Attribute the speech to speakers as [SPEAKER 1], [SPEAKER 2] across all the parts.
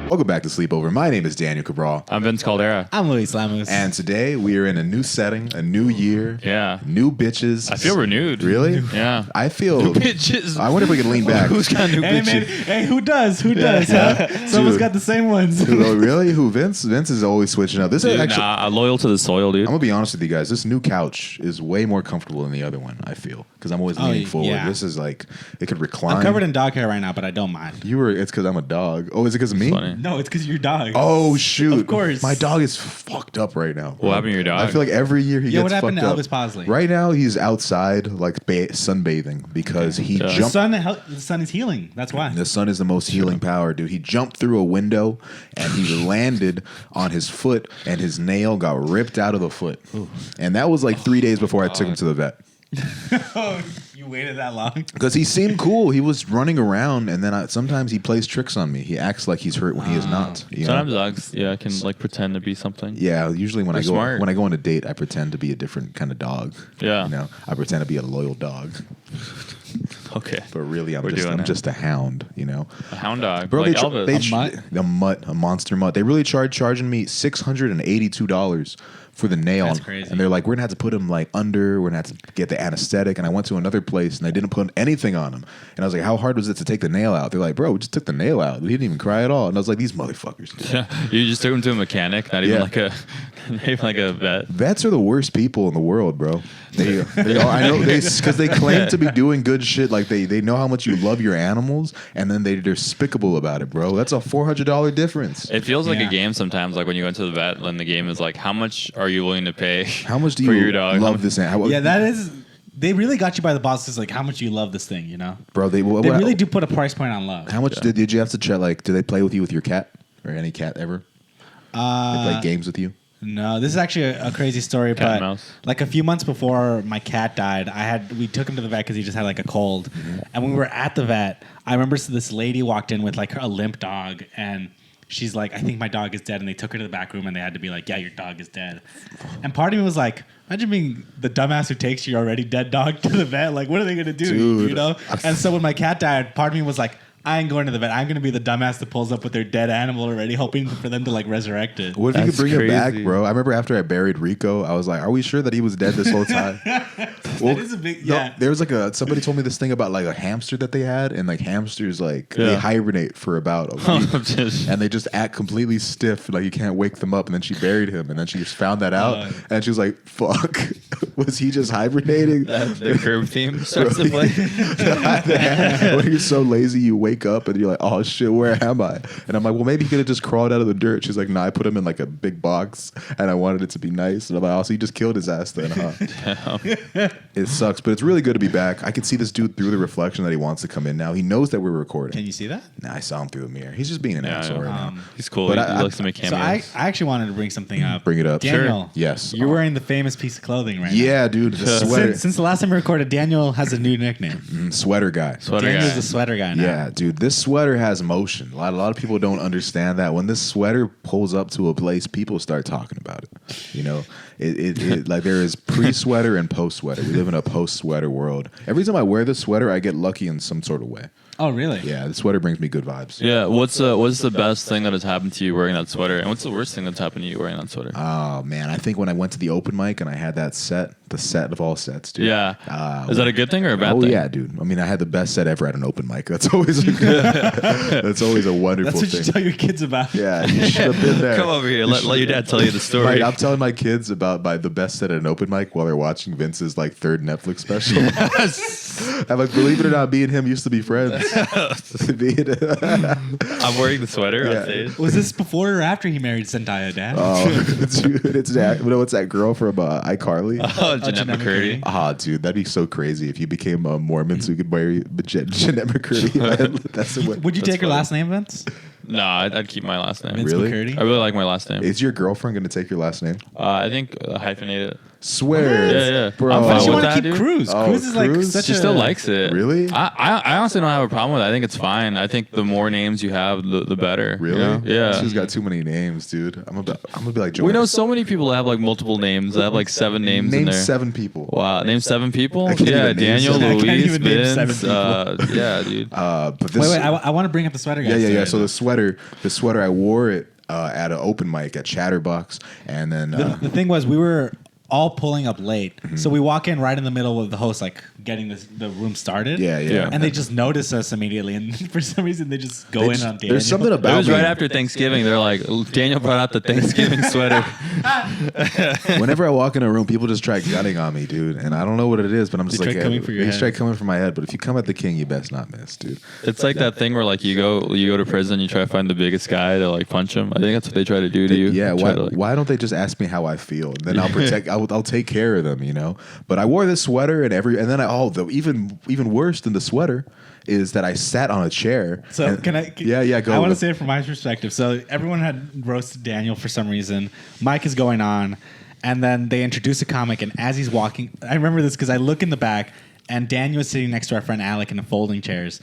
[SPEAKER 1] Welcome back to Sleepover. My name is Daniel Cabral.
[SPEAKER 2] I'm Vince Caldera.
[SPEAKER 3] I'm Luis Lamus.
[SPEAKER 1] And today we are in a new setting, a new year.
[SPEAKER 2] Yeah.
[SPEAKER 1] New bitches.
[SPEAKER 2] I feel renewed.
[SPEAKER 1] Really?
[SPEAKER 2] Yeah.
[SPEAKER 1] I feel...
[SPEAKER 2] New bitches.
[SPEAKER 1] I wonder if we can lean back.
[SPEAKER 2] Who's got new
[SPEAKER 3] Hey,
[SPEAKER 2] bitches?
[SPEAKER 3] man, hey, who does? Who does? Huh? Someone's got the same ones.
[SPEAKER 1] Oh, really? Who? Vince? Vince is always switching up. This is
[SPEAKER 2] Dude,
[SPEAKER 1] actually...
[SPEAKER 2] I'm loyal to the soil, dude.
[SPEAKER 1] I'm going to be honest with you guys. This new couch is way more comfortable than the other one, I feel. Because I'm always leaning forward.
[SPEAKER 3] yeah.
[SPEAKER 1] This is like... It could recline.
[SPEAKER 3] I'm covered in dog hair right now, but I don't mind.
[SPEAKER 1] It's because I'm a dog. Oh, is it because of me?
[SPEAKER 2] Funny.
[SPEAKER 3] No, it's because you're a dog.
[SPEAKER 1] Oh, shoot.
[SPEAKER 3] Of course.
[SPEAKER 1] My dog is fucked up right now.
[SPEAKER 2] What happened to your dog?
[SPEAKER 1] I feel like every year he
[SPEAKER 3] Yeah,
[SPEAKER 1] gets
[SPEAKER 3] what happened
[SPEAKER 1] fucked
[SPEAKER 3] to
[SPEAKER 1] up.
[SPEAKER 3] Elvis Posley?
[SPEAKER 1] Right now, he's outside, like sunbathing, because he
[SPEAKER 2] Yeah.
[SPEAKER 1] jumped.
[SPEAKER 3] The sun is healing. That's why.
[SPEAKER 1] The sun is the most healing power, dude. He jumped through a window and he landed on his foot, and his nail got ripped out of the foot. And that was like 3 days before I took him to the vet.
[SPEAKER 3] Oh, you waited that long?
[SPEAKER 1] Because he seemed cool. He was running around, and then sometimes he plays tricks on me. He acts like he's hurt when he is not. You know?
[SPEAKER 2] Sometimes dogs, can like pretend to be something.
[SPEAKER 1] Yeah, usually when
[SPEAKER 2] They're smart.
[SPEAKER 1] when I go on a date, I pretend to be a different kind of dog.
[SPEAKER 2] Yeah.
[SPEAKER 1] You know, I pretend to be a loyal dog,
[SPEAKER 2] Okay.
[SPEAKER 1] but really I'm
[SPEAKER 2] doing
[SPEAKER 1] I'm
[SPEAKER 2] it.
[SPEAKER 1] just a hound. You know,
[SPEAKER 2] A hound dog.
[SPEAKER 1] bro.
[SPEAKER 2] Like
[SPEAKER 1] they
[SPEAKER 2] Elvis.
[SPEAKER 1] a monster mutt. They really charging me $682 for the nail.
[SPEAKER 3] That's crazy.
[SPEAKER 1] And they're like, we're gonna have to put him like under. We're gonna have to get the anesthetic. And I went to another place and they didn't put anything on him. And I was like, how hard was it to take the nail out? They're like, bro, we just took the nail out. He didn't even cry at all. And I was like, these motherfuckers.
[SPEAKER 2] Yeah. You just took him to a mechanic, not even
[SPEAKER 1] Yeah.
[SPEAKER 2] like a not even like a vet.
[SPEAKER 1] Vets are the worst people in the world, bro. They are. I know because they claim to be doing good shit. Like they know how much you love your animals, and then they're despicable about it, bro. That's a $400 difference.
[SPEAKER 2] It feels like
[SPEAKER 3] Yeah.
[SPEAKER 2] a game sometimes, like when you go into the vet and the game is like, how much are you willing to pay?
[SPEAKER 1] How much do
[SPEAKER 2] for
[SPEAKER 1] you
[SPEAKER 2] your dog?
[SPEAKER 1] love this animal?
[SPEAKER 3] Yeah, that is. They really got you by the balls. It's like how much you love this thing, you know?
[SPEAKER 1] Bro. They
[SPEAKER 3] They really do put a price point on love.
[SPEAKER 1] How much did you have to check? Like, do they play with you with your cat or any cat ever? They play games with you.
[SPEAKER 3] No, this is actually a crazy story.
[SPEAKER 2] Cat and
[SPEAKER 3] but
[SPEAKER 2] mouse.
[SPEAKER 3] like a few months before my cat died, we took him to the vet because he just had like a cold. And when we were at the vet, I remember this lady walked in with like a limp dog, and she's like, I think my dog is dead. And they took her to the back room and they had to be like, yeah, your dog is dead. And part of me was like, imagine being the dumbass who takes your already dead dog to the vet. Like, what are they going to do?
[SPEAKER 1] Dude.
[SPEAKER 3] You know? And so when my cat died, part of me was like, I ain't going to the vet. I'm going to be the dumbass that pulls up with their dead animal already, hoping for them to like resurrect it.
[SPEAKER 1] What if you could
[SPEAKER 2] That's
[SPEAKER 1] bring it back,
[SPEAKER 2] crazy.
[SPEAKER 1] bro? I remember after I buried Rico, I was like, "Are we sure that he was dead this whole time?" Well,
[SPEAKER 3] That is a big,
[SPEAKER 1] no,
[SPEAKER 3] yeah.
[SPEAKER 1] there was like somebody told me this thing about like a hamster that they had, and like hamsters like they
[SPEAKER 2] Yeah.
[SPEAKER 1] hibernate for about a week.
[SPEAKER 2] Just-
[SPEAKER 1] And they just act completely stiff, like you can't wake them up. And then she buried him, and then she just found that out, and she was like, "Fuck, was he just hibernating?"
[SPEAKER 2] the curb theme starts to play.
[SPEAKER 1] When you're so lazy, you wake up and you're like, "Oh shit, where am I?" And I'm like, "Well, maybe he could have just crawled out of the dirt." She's like, "No, I put him in like a big box, and I wanted it to be nice." And I'm like, "Oh, so you just killed his ass then, huh?" It sucks, but it's really good to be back. I can see this dude through the reflection that he wants to come in now. He knows that we're recording.
[SPEAKER 3] Can you see that?
[SPEAKER 1] Nah, I saw him through the mirror. He's just being an
[SPEAKER 2] Yeah,
[SPEAKER 1] asshole
[SPEAKER 2] I know.
[SPEAKER 1] right now.
[SPEAKER 2] He's cool.
[SPEAKER 1] But
[SPEAKER 2] He
[SPEAKER 1] I-
[SPEAKER 2] likes to make
[SPEAKER 3] So
[SPEAKER 2] cameos.
[SPEAKER 3] I actually wanted to bring something up.
[SPEAKER 1] Bring it up.
[SPEAKER 3] Daniel.
[SPEAKER 1] Sure. Yes.
[SPEAKER 3] You're wearing the famous piece of clothing right
[SPEAKER 1] Yeah, dude. The
[SPEAKER 3] now.
[SPEAKER 1] sweater.
[SPEAKER 3] Since the last time we recorded, Daniel has a new nickname.
[SPEAKER 1] Sweater guy.
[SPEAKER 2] Sweater
[SPEAKER 3] Daniel's
[SPEAKER 2] guy.
[SPEAKER 3] the sweater guy now.
[SPEAKER 1] Yeah, dude, this sweater has motion. A lot of people don't understand that. When this sweater pulls up to a place, people start talking about it. You know, it like there is pre-sweater and post-sweater. We live in a post-sweater world. Every time I wear this sweater, I get lucky in some sort of way.
[SPEAKER 3] Oh, really?
[SPEAKER 1] Yeah, the sweater brings me good vibes.
[SPEAKER 2] Yeah, what's the best thing that has happened to you wearing that sweater, and what's the worst thing that's happened to you wearing that sweater?
[SPEAKER 1] Oh man, I think when I went to the open mic and I had that set, the set of all sets, dude.
[SPEAKER 2] Yeah, is that a good thing or a bad
[SPEAKER 1] Oh
[SPEAKER 2] thing?
[SPEAKER 1] yeah, dude. I mean, I had the best set ever at an open mic. That's always that's always a wonderful
[SPEAKER 3] That's what
[SPEAKER 1] thing.
[SPEAKER 3] you tell your kids about.
[SPEAKER 1] Yeah, you should have been there.
[SPEAKER 2] Come over here. Let your dad tell you the story.
[SPEAKER 1] Right, I'm telling my kids about the best set at an open mic while they're watching Vince's like third Netflix special. I'm like, believe it or not, me and him used to be friends.
[SPEAKER 2] I'm wearing the sweater
[SPEAKER 1] Yeah.
[SPEAKER 2] on stage.
[SPEAKER 3] Was this before or after he married Zendaya, Dad?
[SPEAKER 1] Oh, dude, it's that. You know, it's that girl from iCarly.
[SPEAKER 2] Oh, Jeanette
[SPEAKER 3] Jeanette
[SPEAKER 2] McCurdy.
[SPEAKER 1] Ah, dude, that'd be so crazy if you became a Mormon so you could marry Jeanette McCurdy. That's the way.
[SPEAKER 3] Would you
[SPEAKER 2] That's
[SPEAKER 3] take her
[SPEAKER 2] funny.
[SPEAKER 3] last name, Vince?
[SPEAKER 2] No, I'd keep my last name.
[SPEAKER 3] Vince
[SPEAKER 1] Really?
[SPEAKER 3] McCurdy?
[SPEAKER 2] I really like my last name.
[SPEAKER 1] Is your girlfriend going to take your last name?
[SPEAKER 2] I think hyphenate it.
[SPEAKER 1] Swear.
[SPEAKER 2] Yeah, yeah.
[SPEAKER 1] Bro.
[SPEAKER 2] I'm
[SPEAKER 3] But
[SPEAKER 2] fine
[SPEAKER 3] she
[SPEAKER 2] with
[SPEAKER 3] want to
[SPEAKER 2] that,
[SPEAKER 3] keep
[SPEAKER 2] dude.
[SPEAKER 3] Cruz.
[SPEAKER 1] Oh,
[SPEAKER 3] Cruz is like
[SPEAKER 1] Cruz?
[SPEAKER 3] such
[SPEAKER 2] She
[SPEAKER 3] a...
[SPEAKER 2] still likes it.
[SPEAKER 1] Really?
[SPEAKER 2] I honestly don't have a problem with it. I think it's fine. I think the more names you have, the better. you
[SPEAKER 1] Really?
[SPEAKER 2] know? Yeah.
[SPEAKER 1] She's got too many names, dude. I'm gonna be like Joanna.
[SPEAKER 2] We know so many people that have like multiple names. That have like 7 names in
[SPEAKER 1] Name
[SPEAKER 2] there.
[SPEAKER 1] 7 people.
[SPEAKER 2] Wow, name 7 people?
[SPEAKER 1] I can't
[SPEAKER 2] Yeah,
[SPEAKER 1] even name
[SPEAKER 2] Daniel,
[SPEAKER 1] 7.
[SPEAKER 3] I can't
[SPEAKER 2] Luis,
[SPEAKER 3] even name
[SPEAKER 2] Vince.
[SPEAKER 3] 7 people.
[SPEAKER 2] Yeah, dude.
[SPEAKER 1] But this.
[SPEAKER 3] Wait, I want to bring up the sweater guy.
[SPEAKER 1] yeah.
[SPEAKER 3] story,
[SPEAKER 1] So
[SPEAKER 3] though.
[SPEAKER 1] the sweater sweater. The sweater, I wore it at an open mic at Chatterbox, and then
[SPEAKER 3] The thing was, we were all pulling up late, so we walk in right in the middle of the host, like getting the room started.
[SPEAKER 1] Yeah.
[SPEAKER 3] And they just notice us immediately, and for some reason they just go in on Daniel.
[SPEAKER 1] There's something
[SPEAKER 2] It
[SPEAKER 1] about
[SPEAKER 2] was
[SPEAKER 1] me.
[SPEAKER 2] right after Thanksgiving. They're like, Daniel brought out the Thanksgiving sweater.
[SPEAKER 1] Whenever I walk in a room, people just try gunning on me, dude. And I don't know what it is, but I'm just
[SPEAKER 3] They
[SPEAKER 1] like,
[SPEAKER 3] try coming for your
[SPEAKER 1] they
[SPEAKER 3] head.
[SPEAKER 1] try coming for my head. But if you come at the king, you best not miss, dude.
[SPEAKER 2] It's like that thing where like you go to prison, you try to find the biggest guy to like punch him. I think that's what they try to do to you.
[SPEAKER 1] Yeah,
[SPEAKER 2] Try to, like-
[SPEAKER 1] why don't they just ask me how I feel? And then I'll protect. I'll take care of them, you know. But I wore this sweater and even worse than the sweater is that I sat on a chair.
[SPEAKER 3] So
[SPEAKER 1] and-
[SPEAKER 3] can I?
[SPEAKER 1] Yeah, go.
[SPEAKER 3] I want to say it from my perspective. So everyone had roasted Daniel for some reason. Mike is going on, and then they introduce a comic, and as he's walking, I remember this because I look in the back, and Daniel is sitting next to our friend Alec in the folding chairs,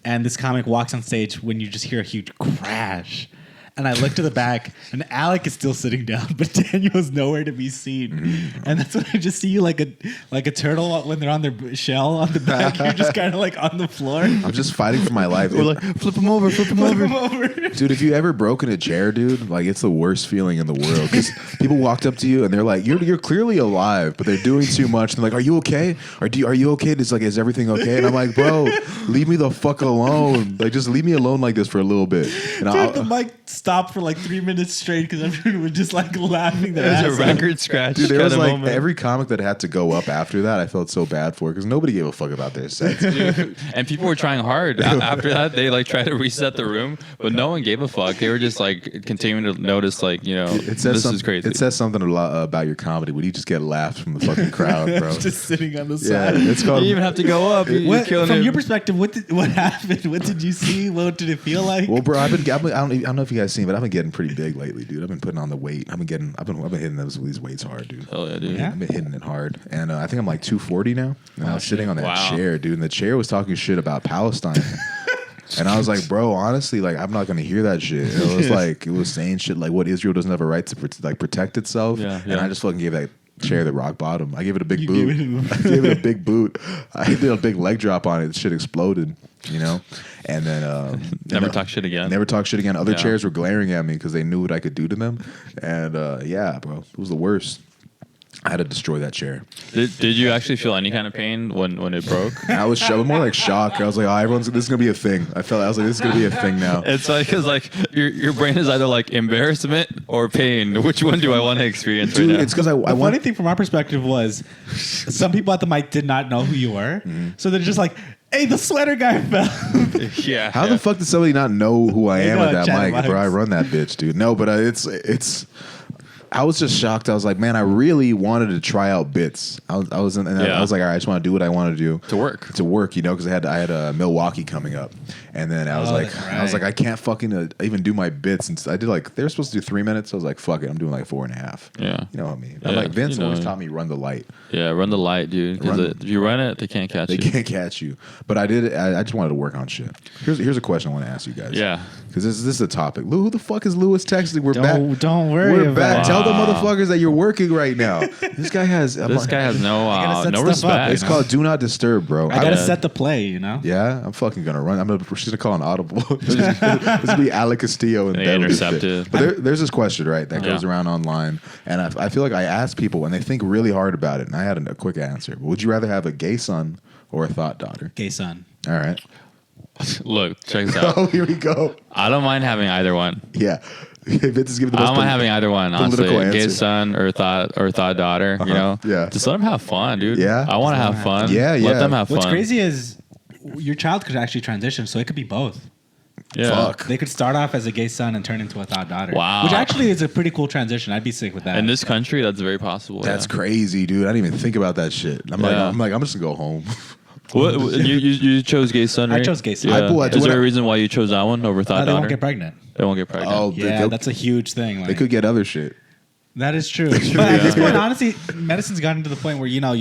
[SPEAKER 3] and this comic walks on stage when you just hear a huge crash. And I look to the back, and Alec is still sitting down, but Daniel is nowhere to be seen.
[SPEAKER 1] Mm-hmm.
[SPEAKER 3] And that's when I just see you like a turtle when they're on their shell on the back. You're just kind of like on the floor.
[SPEAKER 1] I'm just fighting for my life.
[SPEAKER 2] We're like, flip him over.
[SPEAKER 3] Flip him over.
[SPEAKER 1] Dude, if you ever broken a chair, dude, like it's the worst feeling in the world because people walked up to you and they're like, "You're clearly alive," but they're doing too much. And they're like, "Are you okay? Are you okay?" It's like, "Is everything okay?" And I'm like, "Bro, leave me the fuck alone. Like, just leave me alone like this for a little bit." And
[SPEAKER 3] Dude, the mic stopped for like 3 minutes straight because everyone was just like laughing their
[SPEAKER 2] There's
[SPEAKER 3] ass
[SPEAKER 2] a
[SPEAKER 3] off.
[SPEAKER 2] record scratch.
[SPEAKER 1] dude, there was
[SPEAKER 2] kinda
[SPEAKER 1] like
[SPEAKER 2] moment.
[SPEAKER 1] every comic that had to go up after that. I felt so bad for because nobody gave a fuck about their sets.
[SPEAKER 2] Dude, and people were trying hard. After that, they like tried to reset the room, but no one gave a fuck. They were just like continuing to notice, like, you know,
[SPEAKER 1] It says
[SPEAKER 2] this
[SPEAKER 1] some-
[SPEAKER 2] is crazy.
[SPEAKER 1] It says something a lot about your comedy when you just get laughs from the fucking crowd, bro.
[SPEAKER 3] Just sitting on the
[SPEAKER 1] Yeah,
[SPEAKER 3] side.
[SPEAKER 1] it's
[SPEAKER 2] you
[SPEAKER 1] called.
[SPEAKER 2] didn't even have to go up. You're
[SPEAKER 3] What,
[SPEAKER 2] killing
[SPEAKER 3] from
[SPEAKER 2] it.
[SPEAKER 3] your perspective, what happened? What did you see? What did it feel like?
[SPEAKER 1] Well, bro, I don't know if you guys seen, but I've been getting pretty big lately, dude. I've been putting on the weight. I've been hitting these weights hard, dude.
[SPEAKER 2] Hell yeah, dude.
[SPEAKER 3] Yeah?
[SPEAKER 1] I've been hitting it hard, and I think I'm like 240 now. And I was sitting on that
[SPEAKER 2] Wow.
[SPEAKER 1] chair, dude, and the chair was talking shit about Palestine. And I was like, bro, honestly, like, I'm not gonna hear that shit. It was like, it was saying shit like what Israel doesn't have a right to protect itself.
[SPEAKER 2] Yeah,
[SPEAKER 1] And
[SPEAKER 2] yeah.
[SPEAKER 1] I just fucking gave that chair the rock bottom. I gave it a big
[SPEAKER 3] You
[SPEAKER 1] boot.
[SPEAKER 3] gave it a-
[SPEAKER 1] I gave it a big boot. I did a big leg drop on it. The shit exploded, you know. And then
[SPEAKER 2] Never talk shit again.
[SPEAKER 1] Never talk shit again. Other
[SPEAKER 2] Yeah.
[SPEAKER 1] chairs were glaring at me because they knew what I could do to them. And yeah, bro, it was the worst. I had to destroy that chair.
[SPEAKER 2] Did you actually feel any kind of pain when it broke?
[SPEAKER 1] I was more like shock. I was like, oh, this is gonna be a thing. I was like, this is gonna be a thing now.
[SPEAKER 2] It's like, cause like your brain is either like embarrassment or pain. Which one do I want to experience
[SPEAKER 1] Dude,
[SPEAKER 2] right now?
[SPEAKER 1] it's because I
[SPEAKER 3] The
[SPEAKER 1] want.
[SPEAKER 3] funny thing from our perspective was some people at the mic did not know who you were. So they're just like, hey, the sweater guy fell.
[SPEAKER 2] yeah.
[SPEAKER 1] How
[SPEAKER 2] yeah.
[SPEAKER 1] the fuck did somebody not know who I
[SPEAKER 3] They
[SPEAKER 1] am
[SPEAKER 3] know
[SPEAKER 1] at that
[SPEAKER 3] Chad
[SPEAKER 1] mic, bro?
[SPEAKER 3] Vibes.
[SPEAKER 1] I run that bitch, dude. No, but it's. I was just shocked. I was like, man, I really wanted to try out bits. I was like, all right, I just want to do what I want to do
[SPEAKER 2] To work.
[SPEAKER 1] you know, because I had Milwaukee coming up, and then I was
[SPEAKER 3] that's right.
[SPEAKER 1] I can't fucking even do my bits. And I did like they were supposed to do 3 minutes. I was like, fuck it, I'm doing like 4.5.
[SPEAKER 2] Yeah.
[SPEAKER 1] You know what I mean? I'm
[SPEAKER 2] Yeah,
[SPEAKER 1] like Vince
[SPEAKER 2] you know.
[SPEAKER 1] always taught me run the light.
[SPEAKER 2] Yeah, run the light, dude.
[SPEAKER 1] Run-
[SPEAKER 2] Because if you run it, they can't catch
[SPEAKER 1] They
[SPEAKER 2] you.
[SPEAKER 1] can't catch you. But I did. I just wanted to work on shit. Here's a question I want to ask you guys.
[SPEAKER 2] Yeah.
[SPEAKER 1] Because this is a topic. Lou, who the fuck is Lewis texting? We're back.
[SPEAKER 3] Don't worry
[SPEAKER 1] We're
[SPEAKER 3] about
[SPEAKER 1] back.
[SPEAKER 3] it.
[SPEAKER 1] Tell the
[SPEAKER 2] Wow.
[SPEAKER 1] motherfuckers that you're working right now. This guy has.
[SPEAKER 2] This guy has
[SPEAKER 3] gotta set
[SPEAKER 2] no
[SPEAKER 3] stuff up.
[SPEAKER 2] respect.
[SPEAKER 1] It's called Do Not Disturb, bro.
[SPEAKER 3] I gotta
[SPEAKER 2] Yeah.
[SPEAKER 3] set the play, you know?
[SPEAKER 1] Yeah, I'm fucking gonna run. She's gonna call an audible. This will be Alec Castillo and
[SPEAKER 2] They
[SPEAKER 1] that'll be
[SPEAKER 2] intercept
[SPEAKER 1] fit.
[SPEAKER 2] it.
[SPEAKER 1] But there's this question, right, that goes
[SPEAKER 2] Yeah.
[SPEAKER 1] around online, and I feel like I ask people and they think really hard about it, and I had a quick answer. Would you rather have a gay son or a thought daughter?
[SPEAKER 3] Gay son.
[SPEAKER 1] All right.
[SPEAKER 2] Look, check this out.
[SPEAKER 1] Oh, here we go.
[SPEAKER 2] I don't mind having either one.
[SPEAKER 1] Yeah. Vince is giving the
[SPEAKER 2] I
[SPEAKER 1] most
[SPEAKER 2] don't mind having either one, honestly.
[SPEAKER 1] political
[SPEAKER 2] Gay
[SPEAKER 1] answer.
[SPEAKER 2] son or thought daughter, you know?
[SPEAKER 1] Yeah.
[SPEAKER 2] Just let them have fun, dude.
[SPEAKER 1] Yeah.
[SPEAKER 2] I want to have fun.
[SPEAKER 1] Yeah, yeah.
[SPEAKER 2] Let them have fun.
[SPEAKER 3] What's crazy is your child could actually transition, so it could be both.
[SPEAKER 2] Yeah.
[SPEAKER 1] Fuck.
[SPEAKER 3] They could start off as a gay son and turn into a thought daughter.
[SPEAKER 2] Wow.
[SPEAKER 3] Which actually is a pretty cool transition. I'd be sick with that.
[SPEAKER 2] In this country, that's very possible.
[SPEAKER 1] That's
[SPEAKER 2] yeah.
[SPEAKER 1] crazy, dude. I didn't even think about that shit. I'm
[SPEAKER 2] Yeah.
[SPEAKER 1] like, I'm just gonna go home.
[SPEAKER 2] What, you chose gay son,
[SPEAKER 3] I
[SPEAKER 2] right?
[SPEAKER 3] chose gay son.
[SPEAKER 2] Yeah.
[SPEAKER 1] I pull- I do
[SPEAKER 2] Is there
[SPEAKER 1] what
[SPEAKER 2] a
[SPEAKER 1] I-
[SPEAKER 2] reason why you chose that one over thought
[SPEAKER 3] they
[SPEAKER 2] daughter?
[SPEAKER 3] won't get pregnant.
[SPEAKER 2] They won't get pregnant.
[SPEAKER 1] Oh,
[SPEAKER 3] Yeah, that's a huge thing.
[SPEAKER 1] they
[SPEAKER 3] Like,
[SPEAKER 1] could get other shit.
[SPEAKER 3] that is true. But at this point, honestly, medicine's gotten to the point where, you know,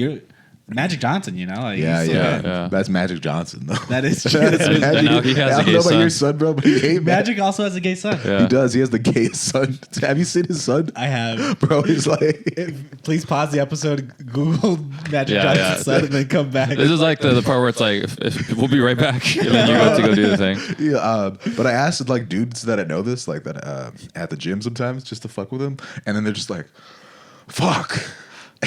[SPEAKER 3] Magic Johnson, you know? Like,
[SPEAKER 1] Yeah,
[SPEAKER 3] he's so
[SPEAKER 1] yeah,
[SPEAKER 3] good.
[SPEAKER 2] Yeah.
[SPEAKER 1] That's Magic Johnson though.
[SPEAKER 3] That is true.
[SPEAKER 1] That's
[SPEAKER 3] That's
[SPEAKER 1] Magic.
[SPEAKER 2] now he has
[SPEAKER 1] I
[SPEAKER 2] a
[SPEAKER 1] don't
[SPEAKER 2] gay
[SPEAKER 1] know about
[SPEAKER 2] son.
[SPEAKER 1] your son, bro, but he ain't
[SPEAKER 3] Magic also has a gay son.
[SPEAKER 2] Yeah.
[SPEAKER 1] He does. He has the gayest son. Have you seen his son?
[SPEAKER 3] I have.
[SPEAKER 1] Bro, he's like,
[SPEAKER 3] Please pause the episode, Google Magic
[SPEAKER 2] Yeah,
[SPEAKER 3] Johnson's
[SPEAKER 2] yeah.
[SPEAKER 3] son, and then come back.
[SPEAKER 2] This is like the part where it's like, if we'll be right back, and then you go to go do the thing.
[SPEAKER 1] yeah. But I asked like dudes that I know this, like that at the gym sometimes, just to fuck with them, and then they're just like, "Fuck."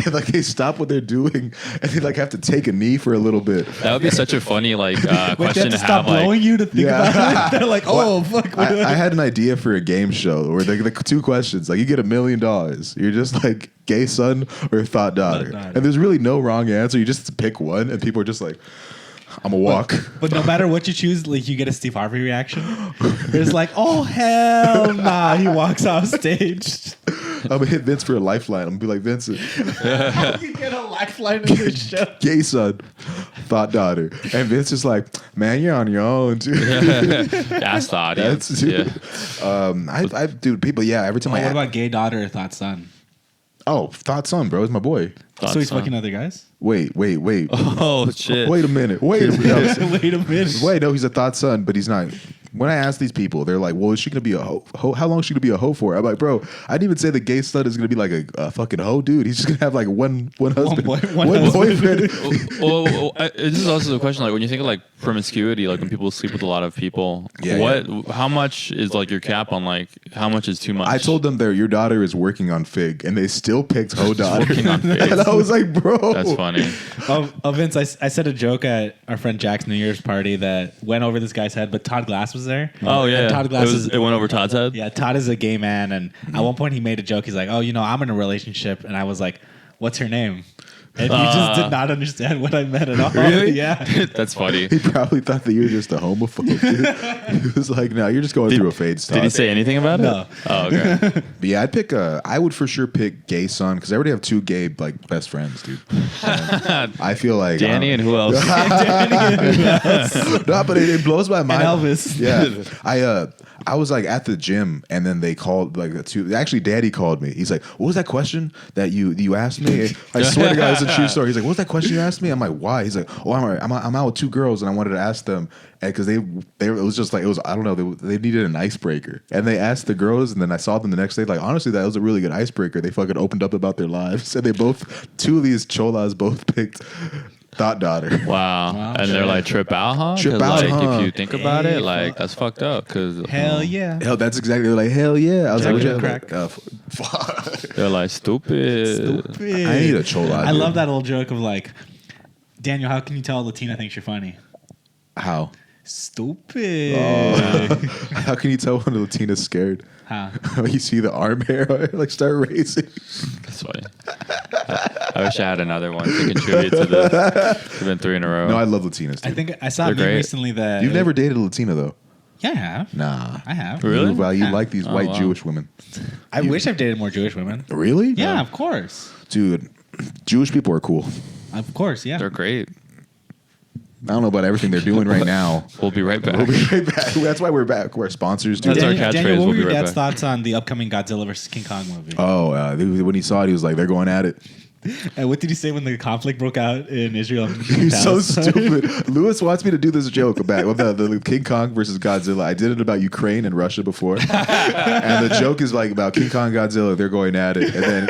[SPEAKER 1] And like they stop what they're doing and they like have to take a knee for a little bit.
[SPEAKER 2] That would be such a funny like
[SPEAKER 3] Wait, they have
[SPEAKER 2] question
[SPEAKER 3] to
[SPEAKER 2] to
[SPEAKER 3] stop
[SPEAKER 2] have. Like,
[SPEAKER 3] blowing you to think
[SPEAKER 1] Yeah.
[SPEAKER 3] about it. They're like, oh, fuck.
[SPEAKER 1] I had an idea for a game show where the two questions, like you get $1 million. You're just like gay son or thought daughter.
[SPEAKER 3] daughter.
[SPEAKER 1] And there's really no wrong answer. You just pick one and people are just like, I'm a walk.
[SPEAKER 3] But no matter what you choose, like you get a Steve Harvey reaction. It's like, oh hell nah. He walks off stage.
[SPEAKER 1] I'm gonna hit Vince for a lifeline. I'm gonna be like, Vincent,
[SPEAKER 3] You get a lifeline in this show.
[SPEAKER 1] gay son, thought daughter. And Vince is like, man, you're on your own, dude.
[SPEAKER 2] That's the audience.
[SPEAKER 1] That's dude.
[SPEAKER 2] Yeah.
[SPEAKER 1] Dude, people, yeah, every time
[SPEAKER 3] Oh,
[SPEAKER 1] I
[SPEAKER 3] what about gay daughter or thought son?
[SPEAKER 1] thought son, bro, is my boy.
[SPEAKER 3] So he's
[SPEAKER 2] Thoughts,
[SPEAKER 3] fucking other guys?
[SPEAKER 1] Wait.
[SPEAKER 2] Oh shit.
[SPEAKER 1] Wait a minute. Wait a minute.
[SPEAKER 3] Wait a minute.
[SPEAKER 1] Wait, no, he's a thought son, but he's not. When I ask these people, they're like, well, is she going to be a hoe? How long is she going to be a hoe for? I'm like, bro, I didn't even say the gay son is going to be like a fucking hoe, dude. He's just going to have like one husband.
[SPEAKER 3] one
[SPEAKER 1] boyfriend.
[SPEAKER 2] Well, this is also the question. Like when you think of like promiscuity, like when people sleep with a lot of people,
[SPEAKER 1] Yeah,
[SPEAKER 2] how much is like your cap on like how much is too much?
[SPEAKER 1] I told them your daughter is working on Fig, and they still picked hoe daughter.
[SPEAKER 2] working on Fig.
[SPEAKER 1] And I was like, bro.
[SPEAKER 2] That's funny.
[SPEAKER 3] Vince, I said a joke at our friend Jack's New Year's party that went over this guy's head, but Todd Glass was there.
[SPEAKER 2] Oh yeah,
[SPEAKER 3] And Todd Glass
[SPEAKER 2] it went over Todd's head.
[SPEAKER 3] Yeah, Todd is a gay man, and at one point he made a joke. He's like, "Oh, I'm in a relationship," and I was like, "What's her name?" And he just did not understand what I meant at all.
[SPEAKER 2] Really?
[SPEAKER 3] Yeah.
[SPEAKER 2] That's funny.
[SPEAKER 1] He probably thought that you were just a homophobe. Dude. He was like, no, you're just going through a phase.
[SPEAKER 2] Did he say anything about it?
[SPEAKER 3] No.
[SPEAKER 2] Oh, okay.
[SPEAKER 1] But yeah, I would for sure pick gay son because I already have two gay like best friends, dude. I feel like
[SPEAKER 2] Danny and who else?
[SPEAKER 1] no, but it blows my mind.
[SPEAKER 3] And Elvis.
[SPEAKER 1] Yeah, I was like at the gym, and then they called like the two. Actually, Daddy called me. He's like, "What was that question that you asked me?" I swear to God, it's a true story. He's like, "What was that question you asked me?" I'm like, "Why?" He's like, "Oh, I'm out with two girls, and I wanted to ask them because it was just like it was. I don't know. They needed an icebreaker, and they asked the girls, and then I saw them the next day. Like honestly, that was a really good icebreaker. They fucking opened up about their lives, and they both two of these cholas both picked thought daughter.
[SPEAKER 2] Wow. And they're like trip out, huh?
[SPEAKER 1] Trip
[SPEAKER 2] 'Cause,
[SPEAKER 1] out,
[SPEAKER 2] like
[SPEAKER 1] huh?
[SPEAKER 2] if you think about it, like that's fucked up. Cause
[SPEAKER 3] Hell yeah.
[SPEAKER 1] Hell, that's exactly. They're like, hell yeah. I was like,
[SPEAKER 3] Jack
[SPEAKER 1] yeah,
[SPEAKER 3] crack.
[SPEAKER 1] fuck.
[SPEAKER 2] they're like stupid.
[SPEAKER 1] I need a chola.
[SPEAKER 3] I
[SPEAKER 1] dude.
[SPEAKER 3] love that old joke of like, Daniel, how can you tell Latina thinks you're funny?
[SPEAKER 1] How?
[SPEAKER 3] Stupid.
[SPEAKER 1] How can you tell when a Latina's scared?
[SPEAKER 3] How?
[SPEAKER 1] You see the arm hair like start raising.
[SPEAKER 2] That's funny. I wish I had another one to contribute to this. It's been 3 in a row.
[SPEAKER 1] No, I love Latinas. Dude.
[SPEAKER 3] I think I saw a
[SPEAKER 2] They're
[SPEAKER 3] meme
[SPEAKER 2] great.
[SPEAKER 3] recently that
[SPEAKER 1] You've never dated a Latina though.
[SPEAKER 3] Yeah, I have.
[SPEAKER 1] Nah.
[SPEAKER 3] I have.
[SPEAKER 2] Really?
[SPEAKER 1] Well, you
[SPEAKER 3] Yeah.
[SPEAKER 1] like these
[SPEAKER 2] Oh,
[SPEAKER 1] white
[SPEAKER 2] wow.
[SPEAKER 1] Jewish women.
[SPEAKER 3] I wish I've dated more Jewish women.
[SPEAKER 1] Really?
[SPEAKER 3] Yeah, of course.
[SPEAKER 1] Dude, Jewish people are cool.
[SPEAKER 3] Of course, yeah.
[SPEAKER 2] They're great.
[SPEAKER 1] I don't know about everything they're doing right now.
[SPEAKER 2] We'll be right back.
[SPEAKER 1] We'll be right back. That's why we're back. We're sponsors. Dude.
[SPEAKER 2] That's our
[SPEAKER 3] Daniel,
[SPEAKER 2] catchphrase.
[SPEAKER 3] what
[SPEAKER 2] We'll
[SPEAKER 3] were
[SPEAKER 2] be
[SPEAKER 3] your
[SPEAKER 2] right
[SPEAKER 3] dad's
[SPEAKER 2] back.
[SPEAKER 3] thoughts on the upcoming Godzilla vs. King Kong movie?
[SPEAKER 1] Oh, when he saw it, he was like, they're going at it.
[SPEAKER 3] And what did he say when the conflict broke out in Israel?
[SPEAKER 1] You're so stupid. Lewis wants me to do this joke about the King Kong versus Godzilla. I did it about Ukraine and Russia before. And the joke is like about King Kong Godzilla, they're going at it. And then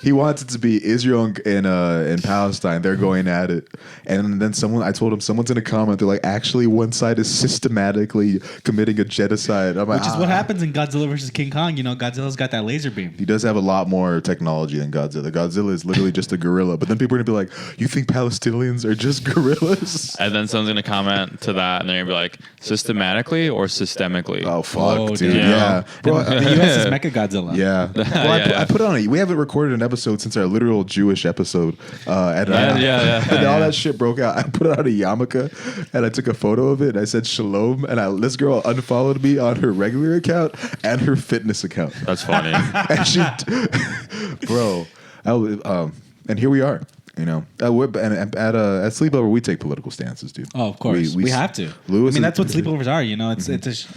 [SPEAKER 1] he wants it to be Israel and Palestine, they're going at it. And then I told him, someone's in a comment, they're like, actually one side is systematically committing a genocide. I'm like,
[SPEAKER 3] Which is what happens in Godzilla vs. King Kong. Godzilla's got that laser beam.
[SPEAKER 1] He does have a lot more technology than Godzilla. Godzilla is literally just a gorilla. But then people are going to be like, you think Palestinians are just gorillas?
[SPEAKER 2] And then someone's gonna comment to that, and they're gonna be like, systematically or systemically?
[SPEAKER 1] Oh, fuck,
[SPEAKER 3] Oh,
[SPEAKER 1] dude.
[SPEAKER 3] damn.
[SPEAKER 1] Yeah. Bro,
[SPEAKER 3] The U.S. is Mecha Godzilla.
[SPEAKER 1] yeah. Well, I put on we haven't recorded an episode since our literal Jewish episode. And all that shit broke out. I put out a yarmulke and I took a photo of it and I said shalom. And this girl unfollowed me on her regular account and her fitness account.
[SPEAKER 2] That's funny.
[SPEAKER 1] And she, bro, and here we are. At Sleepover we take political stances, dude.
[SPEAKER 3] Oh, of course. We have to.
[SPEAKER 1] Lewis
[SPEAKER 3] that's what sleepovers are.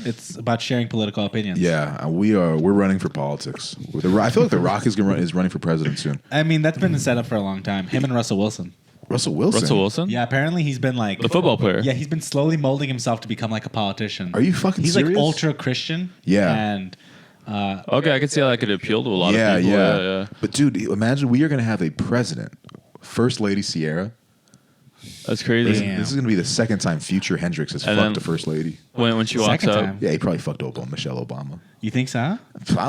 [SPEAKER 3] It's about sharing political opinions.
[SPEAKER 1] Yeah, we're running for politics. I feel like The Rock is running for president soon.
[SPEAKER 3] That's been set up for a long time. Him and Russell Wilson.
[SPEAKER 1] Russell Wilson.
[SPEAKER 2] Russell Wilson?
[SPEAKER 3] Yeah, apparently he's been like
[SPEAKER 2] The football player.
[SPEAKER 3] Yeah, he's been slowly molding himself to become like a politician.
[SPEAKER 1] Are you fucking
[SPEAKER 3] He's
[SPEAKER 1] serious?
[SPEAKER 3] like ultra Christian.
[SPEAKER 1] Yeah.
[SPEAKER 3] And
[SPEAKER 2] Okay, I could see how that could appeal to a lot
[SPEAKER 1] Yeah,
[SPEAKER 2] of people.
[SPEAKER 1] yeah. But dude, imagine we are going to have a president, First Lady Sierra.
[SPEAKER 2] That's crazy.
[SPEAKER 3] Damn.
[SPEAKER 1] This is going to be the second time future Hendrix has
[SPEAKER 2] And
[SPEAKER 1] fucked
[SPEAKER 2] then-
[SPEAKER 1] the First Lady.
[SPEAKER 2] When she walks
[SPEAKER 3] Second
[SPEAKER 2] up.
[SPEAKER 3] time.
[SPEAKER 1] Yeah, he probably fucked Michelle Obama.
[SPEAKER 3] you think so?
[SPEAKER 1] I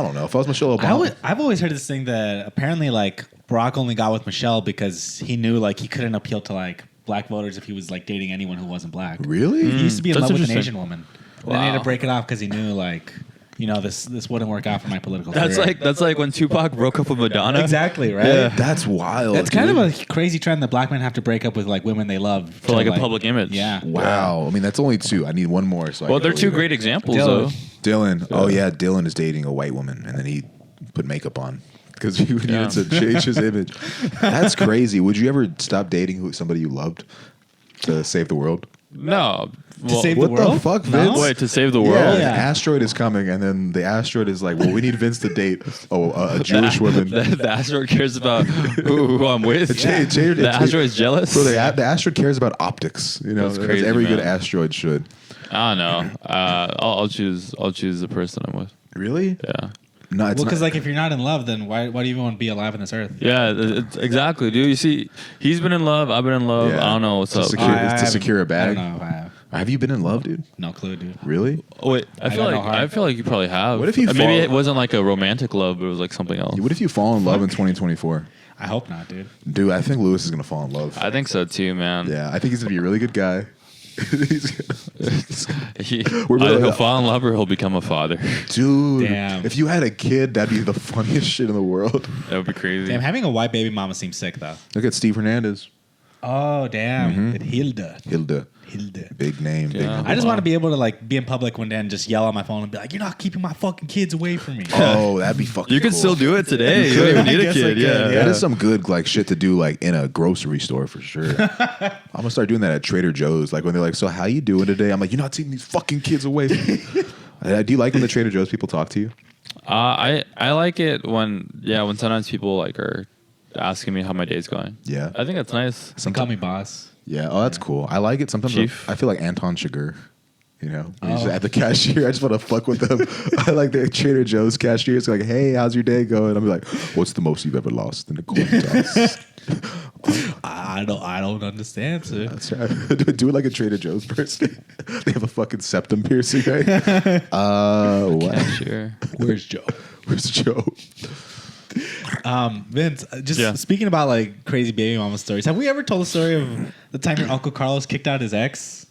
[SPEAKER 1] don't know. If I was Michelle Obama.
[SPEAKER 3] I've always heard this thing that apparently like Barack only got with Michelle because he knew like he couldn't appeal to like black voters if he was like dating anyone who wasn't black.
[SPEAKER 1] Really?
[SPEAKER 3] He used to be in
[SPEAKER 2] That's
[SPEAKER 3] love with an
[SPEAKER 2] interesting.
[SPEAKER 3] Asian woman. Then he had to
[SPEAKER 2] Wow.
[SPEAKER 3] break it off because he knew like, you know, this wouldn't work out for my political
[SPEAKER 2] That's
[SPEAKER 3] career.
[SPEAKER 2] like when Tupac broke up with Madonna.
[SPEAKER 3] Exactly, right?
[SPEAKER 2] Yeah.
[SPEAKER 1] That's wild.
[SPEAKER 3] That's kind
[SPEAKER 1] dude.
[SPEAKER 3] of a crazy trend that black men have to break up with like women they love
[SPEAKER 2] For like a public image.
[SPEAKER 3] Yeah.
[SPEAKER 1] Wow. I mean, that's only two. I need one more. So
[SPEAKER 2] Well,
[SPEAKER 1] I can
[SPEAKER 2] they're two
[SPEAKER 1] believe it.
[SPEAKER 2] great examples,
[SPEAKER 3] Dylan.
[SPEAKER 2] though.
[SPEAKER 1] Dylan. Oh, yeah. Dylan is dating a white woman, and then he put makeup on because he needed
[SPEAKER 2] Yeah.
[SPEAKER 1] to change his image. That's crazy. Would you ever stop dating somebody you loved to save the world?
[SPEAKER 2] No.
[SPEAKER 3] To save
[SPEAKER 1] What
[SPEAKER 3] the world?
[SPEAKER 1] the fuck,
[SPEAKER 3] No?
[SPEAKER 1] Vince?
[SPEAKER 2] Wait, to save the
[SPEAKER 1] Yeah,
[SPEAKER 2] world?
[SPEAKER 1] an
[SPEAKER 3] Yeah.
[SPEAKER 1] asteroid is coming, and then the asteroid is like, well, we need Vince to date a Jewish woman.
[SPEAKER 2] The asteroid cares about who I'm with. The asteroid's jealous.
[SPEAKER 1] Bro, the asteroid cares about optics. You know,
[SPEAKER 2] That's
[SPEAKER 1] as
[SPEAKER 2] crazy,
[SPEAKER 1] every good
[SPEAKER 2] man.
[SPEAKER 1] asteroid should.
[SPEAKER 2] I don't know. I'll choose the person I'm with.
[SPEAKER 1] Really?
[SPEAKER 2] Yeah.
[SPEAKER 1] No, it's
[SPEAKER 3] Well, because
[SPEAKER 1] not.
[SPEAKER 3] like if you're not in love, then why do you even want to be alive on this earth?
[SPEAKER 2] Yeah, exactly, dude. You see, he's been in love. I've been in love.
[SPEAKER 1] Yeah.
[SPEAKER 2] I don't know what's
[SPEAKER 1] To
[SPEAKER 2] up.
[SPEAKER 1] secure-
[SPEAKER 3] I
[SPEAKER 1] to
[SPEAKER 3] haven't-
[SPEAKER 1] secure a bag?
[SPEAKER 3] I don't know if I have.
[SPEAKER 1] Have you been in love, dude?
[SPEAKER 3] No clue, dude.
[SPEAKER 1] Really?
[SPEAKER 2] Oh, wait, I feel
[SPEAKER 3] got no
[SPEAKER 2] like
[SPEAKER 3] heart.
[SPEAKER 2] I feel like you probably have.
[SPEAKER 1] What if you
[SPEAKER 2] maybe
[SPEAKER 1] fall-
[SPEAKER 2] it wasn't like a romantic love, but it was like something else.
[SPEAKER 1] What if you fall in love in 2024?
[SPEAKER 3] I hope not, dude.
[SPEAKER 1] Dude, I think Lewis is gonna fall in love.
[SPEAKER 2] I think so too, man.
[SPEAKER 1] Yeah, I think he's gonna be a really good guy. He's gonna- We're
[SPEAKER 2] Either
[SPEAKER 1] really-
[SPEAKER 2] he'll fall in love or he'll become a father.
[SPEAKER 1] Dude,
[SPEAKER 3] Damn.
[SPEAKER 1] if you had a kid, that'd be the funniest shit in the world.
[SPEAKER 2] That would be crazy.
[SPEAKER 3] Damn, having a white baby mama seems sick though.
[SPEAKER 1] Look at Steve Hernandez.
[SPEAKER 3] Oh damn, Hilda.
[SPEAKER 1] Hilda. Big name. Big
[SPEAKER 2] Yeah.
[SPEAKER 1] name.
[SPEAKER 3] I just want to be able to like be in public one day and just yell on my phone and be like, "You're not keeping my fucking kids away from me."
[SPEAKER 1] Oh, that'd be fucking
[SPEAKER 2] You could
[SPEAKER 1] cool.
[SPEAKER 2] still do it today. You
[SPEAKER 1] could.
[SPEAKER 2] don't even
[SPEAKER 3] I
[SPEAKER 2] need a
[SPEAKER 3] guess I
[SPEAKER 2] kid.
[SPEAKER 3] could,
[SPEAKER 2] Yeah.
[SPEAKER 3] yeah.
[SPEAKER 1] That is some good like shit to do like in a grocery store for sure. I'm gonna start doing that at Trader Joe's. Like when they're like, "So how you doing today?" I'm like, "You're not taking these fucking kids away from me." Do you like when the Trader Joe's people talk to you?
[SPEAKER 2] I like it when sometimes people like are asking me how my day's going.
[SPEAKER 1] Yeah.
[SPEAKER 2] I think that's nice.
[SPEAKER 3] They call me boss.
[SPEAKER 1] Yeah. Oh, that's cool. I like it. Sometimes
[SPEAKER 2] Chief.
[SPEAKER 1] I feel like Anton Chigurh. You know, he's just at the cashier. I just want to fuck with them. I like the Trader Joe's cashier. It's like, "Hey, how's your day going?" I'm like, "What's the most you've ever lost in a coin toss?"
[SPEAKER 3] I don't understand, sir.
[SPEAKER 1] That's right. Do it like a Trader Joe's person. They have a fucking septum piercing, right? What?
[SPEAKER 2] Sure.
[SPEAKER 3] Where's Joe?
[SPEAKER 1] Where's Joe?
[SPEAKER 3] Vince, just
[SPEAKER 2] Yeah.
[SPEAKER 3] speaking about like crazy baby mama stories. Have we ever told the story of the time your Uncle Carlos kicked out his ex?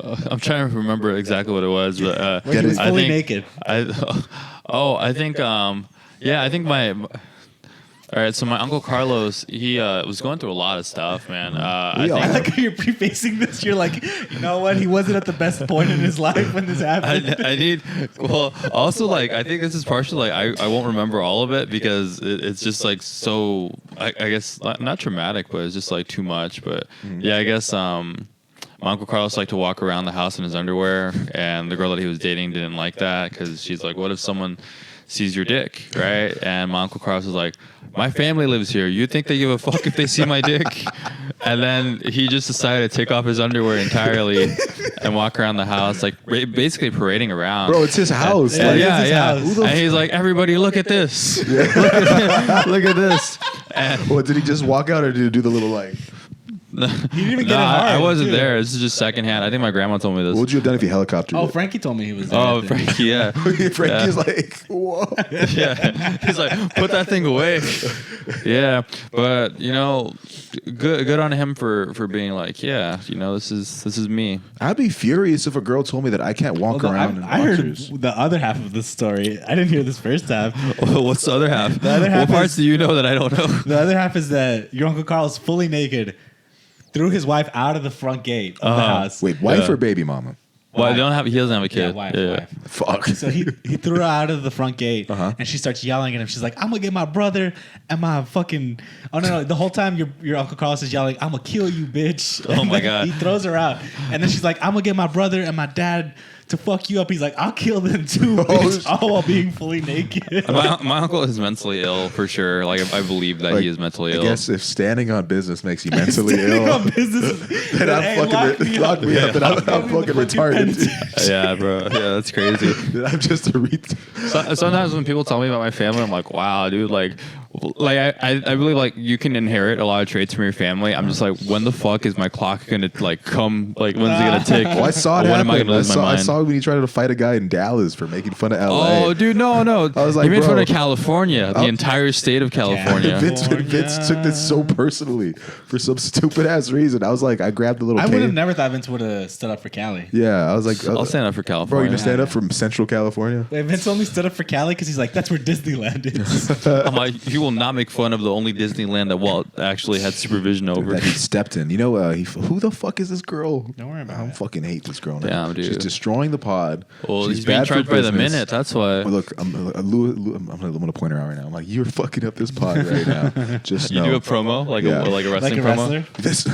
[SPEAKER 2] I'm trying to remember exactly what it was, but
[SPEAKER 3] When he was
[SPEAKER 2] I
[SPEAKER 3] fully
[SPEAKER 2] think-
[SPEAKER 3] naked.
[SPEAKER 2] I think I think all right, so my Uncle Carlos, he was going through a lot of stuff, man. I
[SPEAKER 1] We all-
[SPEAKER 3] I
[SPEAKER 2] think
[SPEAKER 3] like how you're prefacing this. You're like, you know what? He wasn't at the best point in his life when this happened.
[SPEAKER 2] I need. Well, also like I think this is partially like I won't remember all of it because it's just like so. I guess not traumatic, but it's just like too much. But yeah, I guess my Uncle Carlos liked to walk around the house in his underwear, and the girl that he was dating didn't like that because she's like, "What if someone sees your dick, right?" And my Uncle Carlos was like, "My family lives here. You think they give a fuck if they see my dick?" And then he just decided to take off his underwear entirely and walk around the house, like basically parading around.
[SPEAKER 1] Bro, it's his house.
[SPEAKER 3] Yeah,
[SPEAKER 1] Like,
[SPEAKER 3] it's
[SPEAKER 2] Yeah,
[SPEAKER 3] his
[SPEAKER 2] yeah.
[SPEAKER 3] house.
[SPEAKER 2] And he's like, "Everybody, look at this. Look at this." And
[SPEAKER 1] What, did he just walk out or did he do the little like?
[SPEAKER 3] He didn't even get
[SPEAKER 2] no,
[SPEAKER 3] it hard.
[SPEAKER 2] I wasn't
[SPEAKER 3] too.
[SPEAKER 2] there. This is just secondhand. I think my grandma told me this.
[SPEAKER 1] What would you have done if you helicoptered?
[SPEAKER 3] Oh,
[SPEAKER 1] it?
[SPEAKER 3] Frankie told me he was there.
[SPEAKER 2] Oh,
[SPEAKER 3] I think.
[SPEAKER 2] Frankie, yeah.
[SPEAKER 1] Frankie's
[SPEAKER 2] Yeah.
[SPEAKER 1] like, whoa.
[SPEAKER 2] Yeah, he's like, "Put that thing away." Yeah, but you know, good on him for being like, yeah, you know, this is me.
[SPEAKER 1] I'd be furious if a girl told me that I can't walk
[SPEAKER 3] Although
[SPEAKER 1] around in
[SPEAKER 3] I heard
[SPEAKER 1] boxers.
[SPEAKER 3] the other half of this story. I didn't hear this first half.
[SPEAKER 2] What's the other half?
[SPEAKER 3] The other half
[SPEAKER 2] what parts
[SPEAKER 3] is-
[SPEAKER 2] do you know that I don't know?
[SPEAKER 3] The other half is that your Uncle Carl's fully naked, threw his wife out of the front gate of the house.
[SPEAKER 1] Wait, wife
[SPEAKER 2] Yeah.
[SPEAKER 1] or baby mama?
[SPEAKER 2] Well, he doesn't have a
[SPEAKER 3] Yeah,
[SPEAKER 2] kid.
[SPEAKER 3] wife.
[SPEAKER 1] Fuck.
[SPEAKER 3] So he threw her out of the front gate, and she starts yelling at him. She's like, "I'm gonna get my brother and my fucking." Oh no! The whole time your Uncle Carlos is yelling, "I'm gonna kill you, bitch!"
[SPEAKER 2] Oh,
[SPEAKER 3] And
[SPEAKER 2] my
[SPEAKER 3] then
[SPEAKER 2] God.
[SPEAKER 3] He throws her out, and then she's like, "I'm gonna get my brother and my dad to fuck you up. He's like, I'll kill them too,
[SPEAKER 1] Oh,
[SPEAKER 3] bitch, all while being fully naked.
[SPEAKER 2] My uncle is mentally ill for sure. Like I believe that
[SPEAKER 1] Like,
[SPEAKER 2] he is mentally
[SPEAKER 1] I
[SPEAKER 2] ill.
[SPEAKER 1] guess if standing on business makes you mentally
[SPEAKER 3] Standing
[SPEAKER 1] ill,
[SPEAKER 3] on business,
[SPEAKER 1] then I'm lock me up, and I'm fucking retarded.
[SPEAKER 2] Yeah, bro. Yeah, that's crazy.
[SPEAKER 1] Dude, I'm just a
[SPEAKER 2] Sometimes when people tell me about my family, I'm like, wow, dude, like I believe like you can inherit a lot of traits from your family. I'm just like, when the fuck is my clock gonna like come? Like, when's it gonna tick?
[SPEAKER 1] Well, I saw it
[SPEAKER 2] When
[SPEAKER 1] happen.
[SPEAKER 2] am I gonna lose my
[SPEAKER 1] I
[SPEAKER 2] mind?
[SPEAKER 1] saw when he tried to fight a guy in Dallas for making fun of LA.
[SPEAKER 2] Oh, dude, no.
[SPEAKER 1] I was like,
[SPEAKER 2] you made fun
[SPEAKER 1] bro.
[SPEAKER 2] of California, the entire state of California.
[SPEAKER 1] Vince took this so personally for some stupid ass reason. I was like, I grabbed the little
[SPEAKER 3] I would have
[SPEAKER 1] cane.
[SPEAKER 3] never thought Vince would have stood up for Cali.
[SPEAKER 1] Yeah, I was like,
[SPEAKER 2] I'll stand up for
[SPEAKER 1] bro, you
[SPEAKER 2] California.
[SPEAKER 1] gonna stand up from Central California?
[SPEAKER 3] Wait, Vince only stood up for Cali because he's like, that's where Disneyland is.
[SPEAKER 2] I'm like, you will not make fun of the only Disneyland that Walt actually had supervision over.
[SPEAKER 1] That he stepped in. You know, who the fuck is this girl?
[SPEAKER 3] Don't worry about
[SPEAKER 1] I
[SPEAKER 3] it.
[SPEAKER 1] fucking hate this girl now.
[SPEAKER 2] Damn, dude.
[SPEAKER 1] She's destroying the pod.
[SPEAKER 2] Well,
[SPEAKER 1] She's
[SPEAKER 2] he's being
[SPEAKER 1] bad for
[SPEAKER 2] charged by the
[SPEAKER 1] business.
[SPEAKER 2] minute. That's why.
[SPEAKER 1] Well, look, I'm gonna point her out right now. I'm like, you're fucking up this pod right now. Just
[SPEAKER 2] You
[SPEAKER 1] know.
[SPEAKER 2] do a promo like
[SPEAKER 1] Yeah.
[SPEAKER 2] like a
[SPEAKER 3] Like
[SPEAKER 2] wrestling
[SPEAKER 3] a
[SPEAKER 2] promo.
[SPEAKER 3] wrestler.
[SPEAKER 1] This,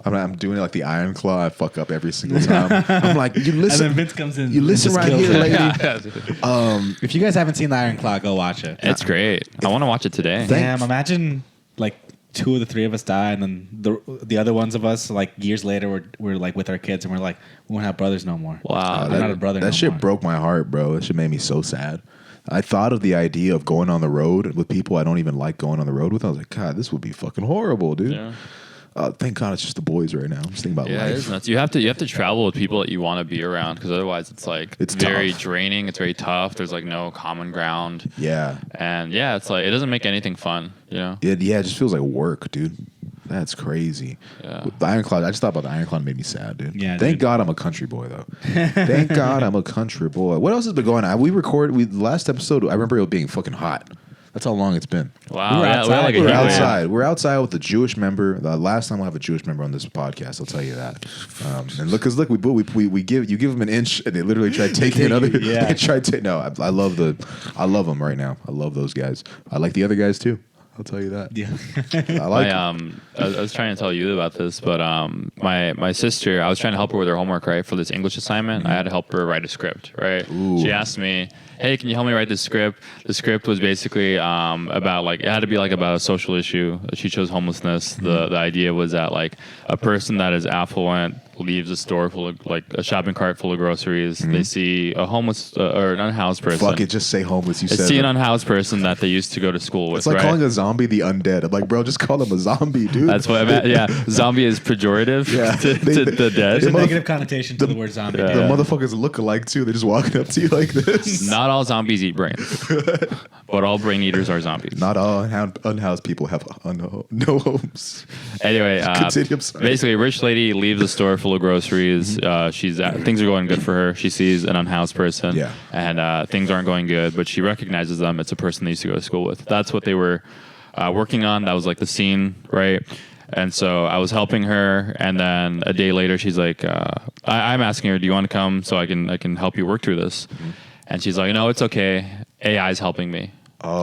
[SPEAKER 1] I'm doing it like the Iron Claw. I fuck up every single time. I'm like, you
[SPEAKER 3] And then
[SPEAKER 1] listen.
[SPEAKER 3] Vince comes in.
[SPEAKER 1] You
[SPEAKER 3] and
[SPEAKER 1] listen
[SPEAKER 3] just
[SPEAKER 1] right
[SPEAKER 3] kills
[SPEAKER 1] here,
[SPEAKER 3] it.
[SPEAKER 1] lady.
[SPEAKER 3] If you guys haven't seen the Iron Claw, go watch it.
[SPEAKER 2] It's great. I want to watch it today.
[SPEAKER 3] Damn, imagine like 2 of the 3 of us die, and then the other ones of us, like years later, we're like with our kids, and we're like, we won't have brothers no more.
[SPEAKER 2] Wow.
[SPEAKER 3] I'm not a brother.
[SPEAKER 1] That
[SPEAKER 3] no
[SPEAKER 1] shit
[SPEAKER 3] more.
[SPEAKER 1] broke my heart, bro. That shit made me so sad. I thought of the idea of going on the road with people I don't even like going on the road with. I was like, God, this would be fucking horrible, dude.
[SPEAKER 2] Yeah.
[SPEAKER 1] Thank God it's just the boys right now. I'm just thinking about
[SPEAKER 2] Yeah, it is
[SPEAKER 1] life.
[SPEAKER 2] nuts. You have to travel with people that you want to be around because otherwise it's like
[SPEAKER 1] It's
[SPEAKER 2] very
[SPEAKER 1] tough.
[SPEAKER 2] draining. It's very tough. There's like no common ground,
[SPEAKER 1] Yeah.
[SPEAKER 2] and yeah, it's like it doesn't make anything fun. You know.
[SPEAKER 1] It just feels like work, dude. That's crazy.
[SPEAKER 2] Yeah.
[SPEAKER 1] With the Iron Claw, I just thought about the Iron Claw and it made me sad, dude.
[SPEAKER 3] Yeah,
[SPEAKER 1] Thank
[SPEAKER 3] dude.
[SPEAKER 1] God I'm a country boy, though. Thank God I'm a country boy. What else has been going on? The last episode, I remember it being fucking hot. That's how long it's been.
[SPEAKER 2] Wow.
[SPEAKER 3] We were
[SPEAKER 2] yeah,
[SPEAKER 3] outside.
[SPEAKER 2] had like a
[SPEAKER 1] We're
[SPEAKER 2] heat wave.
[SPEAKER 1] outside. We're outside with a Jewish member. The last time we'll have a Jewish member on this podcast, I'll tell you that. And look, we give them an inch, and they literally try taking another.
[SPEAKER 3] Yeah.
[SPEAKER 1] They try to. No, I love them right now. I love those guys. I like the other guys too. I'll tell you that.
[SPEAKER 3] Yeah.
[SPEAKER 1] I like.
[SPEAKER 2] I was trying to tell you about this, but my sister, I was trying to help her with her homework, right, for this English assignment. I had to help her write a script, right?
[SPEAKER 1] Ooh.
[SPEAKER 2] She asked me, hey, can you help me write this script? The script was basically about like, it had to be like about a social issue. She chose homelessness. The idea was that like a person that is affluent leaves a store full of like a shopping cart full of groceries. They see a homeless or an unhoused person.
[SPEAKER 1] Fuck it, just say homeless. You
[SPEAKER 2] They
[SPEAKER 1] said
[SPEAKER 2] see an
[SPEAKER 1] it.
[SPEAKER 2] unhoused person that they used to go to school with.
[SPEAKER 1] It's like
[SPEAKER 2] right?
[SPEAKER 1] calling a zombie the undead. I'm like, bro, just call him a zombie, dude.
[SPEAKER 2] That's what I meant. Yeah, zombie is pejorative
[SPEAKER 1] Yeah.
[SPEAKER 2] to the dead.
[SPEAKER 3] There's a
[SPEAKER 1] mother-
[SPEAKER 3] negative connotation to the word zombie.
[SPEAKER 2] Yeah.
[SPEAKER 1] The motherfuckers look alike too. They're just walking up to you like this.
[SPEAKER 2] Not all zombies eat brains, but all brain eaters are zombies.
[SPEAKER 1] Not all unhoused people have no homes.
[SPEAKER 2] Anyway,
[SPEAKER 1] Continue, I'm sorry.
[SPEAKER 2] basically, a rich lady leaves a store full of groceries. She's things are going good for her. She sees an unhoused person,
[SPEAKER 1] Yeah.
[SPEAKER 2] and things aren't going good, but she recognizes them. It's a person they used to go to school with. That's what they were working on. That was like the scene, right? And so I was helping her, and then a day later, she's like, "I'm asking her, do you want to come so I can help you work through this?" And she's like, "No, it's okay. AI's helping me."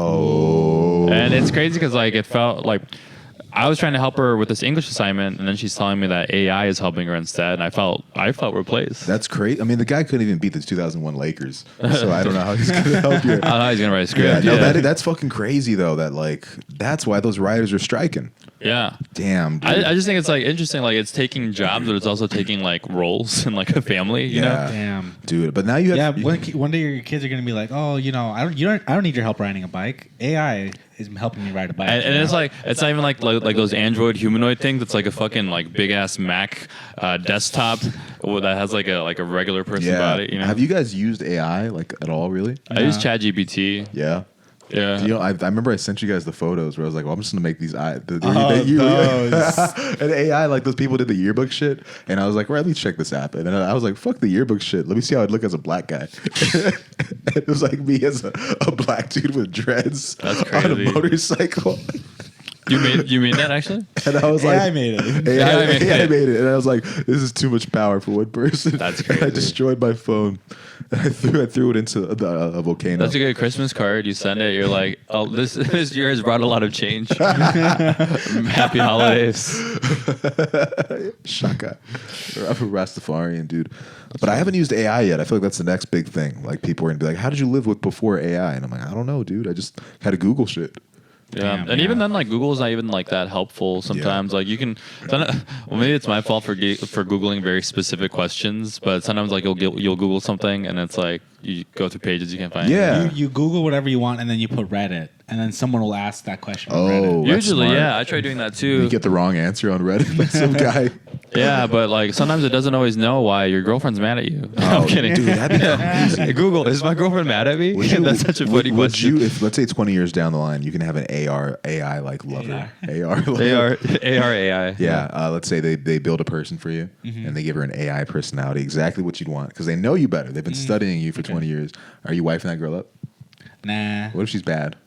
[SPEAKER 1] Oh.
[SPEAKER 2] And it's crazy because like it felt like I was trying to help her with this English assignment, and then she's telling me that AI is helping her instead, and I felt replaced.
[SPEAKER 1] That's great. I mean, the guy couldn't even beat the 2001 Lakers, so I don't know how he's going to help you.
[SPEAKER 2] I don't know how he's gonna write a
[SPEAKER 1] Yeah,
[SPEAKER 2] script.
[SPEAKER 1] no,
[SPEAKER 2] Yeah,
[SPEAKER 1] that's fucking crazy though. That like that's why those writers are striking.
[SPEAKER 2] yeah.
[SPEAKER 1] Damn, dude.
[SPEAKER 2] I just think it's like interesting. Like it's taking jobs, but it's also taking like roles in like a family. You know?
[SPEAKER 1] Yeah.
[SPEAKER 3] Damn.
[SPEAKER 1] dude. But now you have
[SPEAKER 3] Yeah, one day your kids are gonna be like, oh, I don't need your help riding a bike. AI is helping me ride a bike.
[SPEAKER 2] And it's like it's not even like those Android humanoid things. It's like a fucking like big ass Mac desktop that has like a regular person body. You know?
[SPEAKER 1] Have you guys used AI like at all? Really?
[SPEAKER 2] I use ChatGPT.
[SPEAKER 1] Yeah.
[SPEAKER 2] Yeah.
[SPEAKER 1] You know, I remember I sent you guys the photos where I was like, well, I'm just gonna make these
[SPEAKER 3] those.
[SPEAKER 1] and AI, like those people did the yearbook shit, and I was like, well, let me check this app, and then I was like, fuck the yearbook shit, let me see how I'd look as a black guy. And it was like me as a black dude with dreads
[SPEAKER 2] That's
[SPEAKER 1] on a
[SPEAKER 2] crazy.
[SPEAKER 1] motorcycle.
[SPEAKER 2] You made that actually?
[SPEAKER 1] And I was like,
[SPEAKER 3] AI made it.
[SPEAKER 1] AI made it. And I was like, this is too much power for one person.
[SPEAKER 2] That's
[SPEAKER 1] And I
[SPEAKER 2] crazy.
[SPEAKER 1] destroyed my phone. And I threw it into a volcano.
[SPEAKER 2] That's a good Christmas card. You send it. You're like, oh, this year has brought a lot of change. Happy holidays.
[SPEAKER 1] Shaka. I'm a Rastafarian, dude. But I haven't used AI yet. I feel like that's the next big thing. Like people are gonna be like, how did you live with before AI? And I'm like, I don't know, dude. I just had to Google shit.
[SPEAKER 2] Yeah,
[SPEAKER 3] Damn,
[SPEAKER 2] and
[SPEAKER 3] yeah.
[SPEAKER 2] even then, like Google's not even like that helpful sometimes. Like you can, well, maybe it's my fault for googling very specific questions, but sometimes like you'll Google something and it's like you go through pages you can't find.
[SPEAKER 1] Yeah.
[SPEAKER 2] anything.
[SPEAKER 3] You Google whatever you want, and then you put Reddit, and then someone will ask that question. on
[SPEAKER 1] Oh,
[SPEAKER 3] Reddit.
[SPEAKER 1] that's
[SPEAKER 2] Usually,
[SPEAKER 1] smart.
[SPEAKER 2] yeah, I try doing that too.
[SPEAKER 1] You get the wrong answer on Reddit by some guy.
[SPEAKER 2] Yeah, but like sometimes it doesn't always know why your girlfriend's mad at you. I'm kidding.
[SPEAKER 1] Dude, that'd be crazy.
[SPEAKER 2] Hey, Google, is my girlfriend mad at me? That's such a funny
[SPEAKER 1] would
[SPEAKER 2] question.
[SPEAKER 1] you, if let's say 20 years down the line, you can have an AI like lover. AR.
[SPEAKER 2] AI.
[SPEAKER 1] Yeah, let's say they build a person for you and they give her an AI personality, exactly what you'd want, because they know you better. They've been studying you for 20 years. Are you wifing that girl up?
[SPEAKER 3] Nah.
[SPEAKER 1] What if she's bad?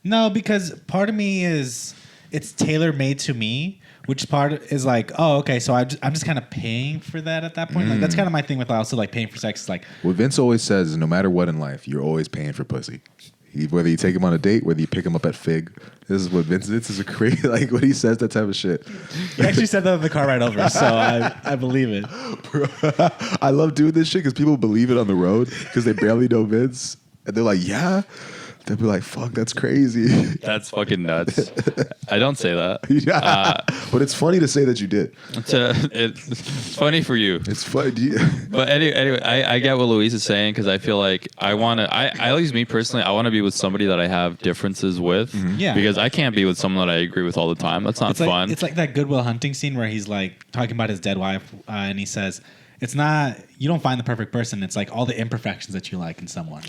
[SPEAKER 3] No, because part of me is it's tailor made to me, which part is like, oh, okay, so I'm just kind of paying for that at that point. Like that's kind of my thing with also like paying for sex. Is like,
[SPEAKER 1] What Vince always says is no matter what in life, you're always paying for pussy. Whether you take him on a date, whether you pick him up at Fig. This is what Vince is a crazy, like when he says that type of shit.
[SPEAKER 3] he actually said that in the car ride over, so I believe it.
[SPEAKER 1] Bro, I love doing this shit because people believe it on the road because they barely know Vince. And they're like, yeah. They'll be like, fuck, that's crazy.
[SPEAKER 2] That's fucking nuts. I don't say that.
[SPEAKER 1] Yeah. But it's funny to say that you did.
[SPEAKER 2] It's funny for you.
[SPEAKER 1] It's funny.
[SPEAKER 2] But anyway, I get what Louise is saying because I feel like I want to. At least me personally, I want to be with somebody that I have differences with.
[SPEAKER 3] Yeah.
[SPEAKER 2] Because I can't be with someone that I agree with all the time. That's not
[SPEAKER 3] It's
[SPEAKER 2] fun.
[SPEAKER 3] like it's like that Goodwill Hunting scene where he's like talking about his dead wife, and he says, "It's not you don't find the perfect person. It's like all the imperfections that you like in someone."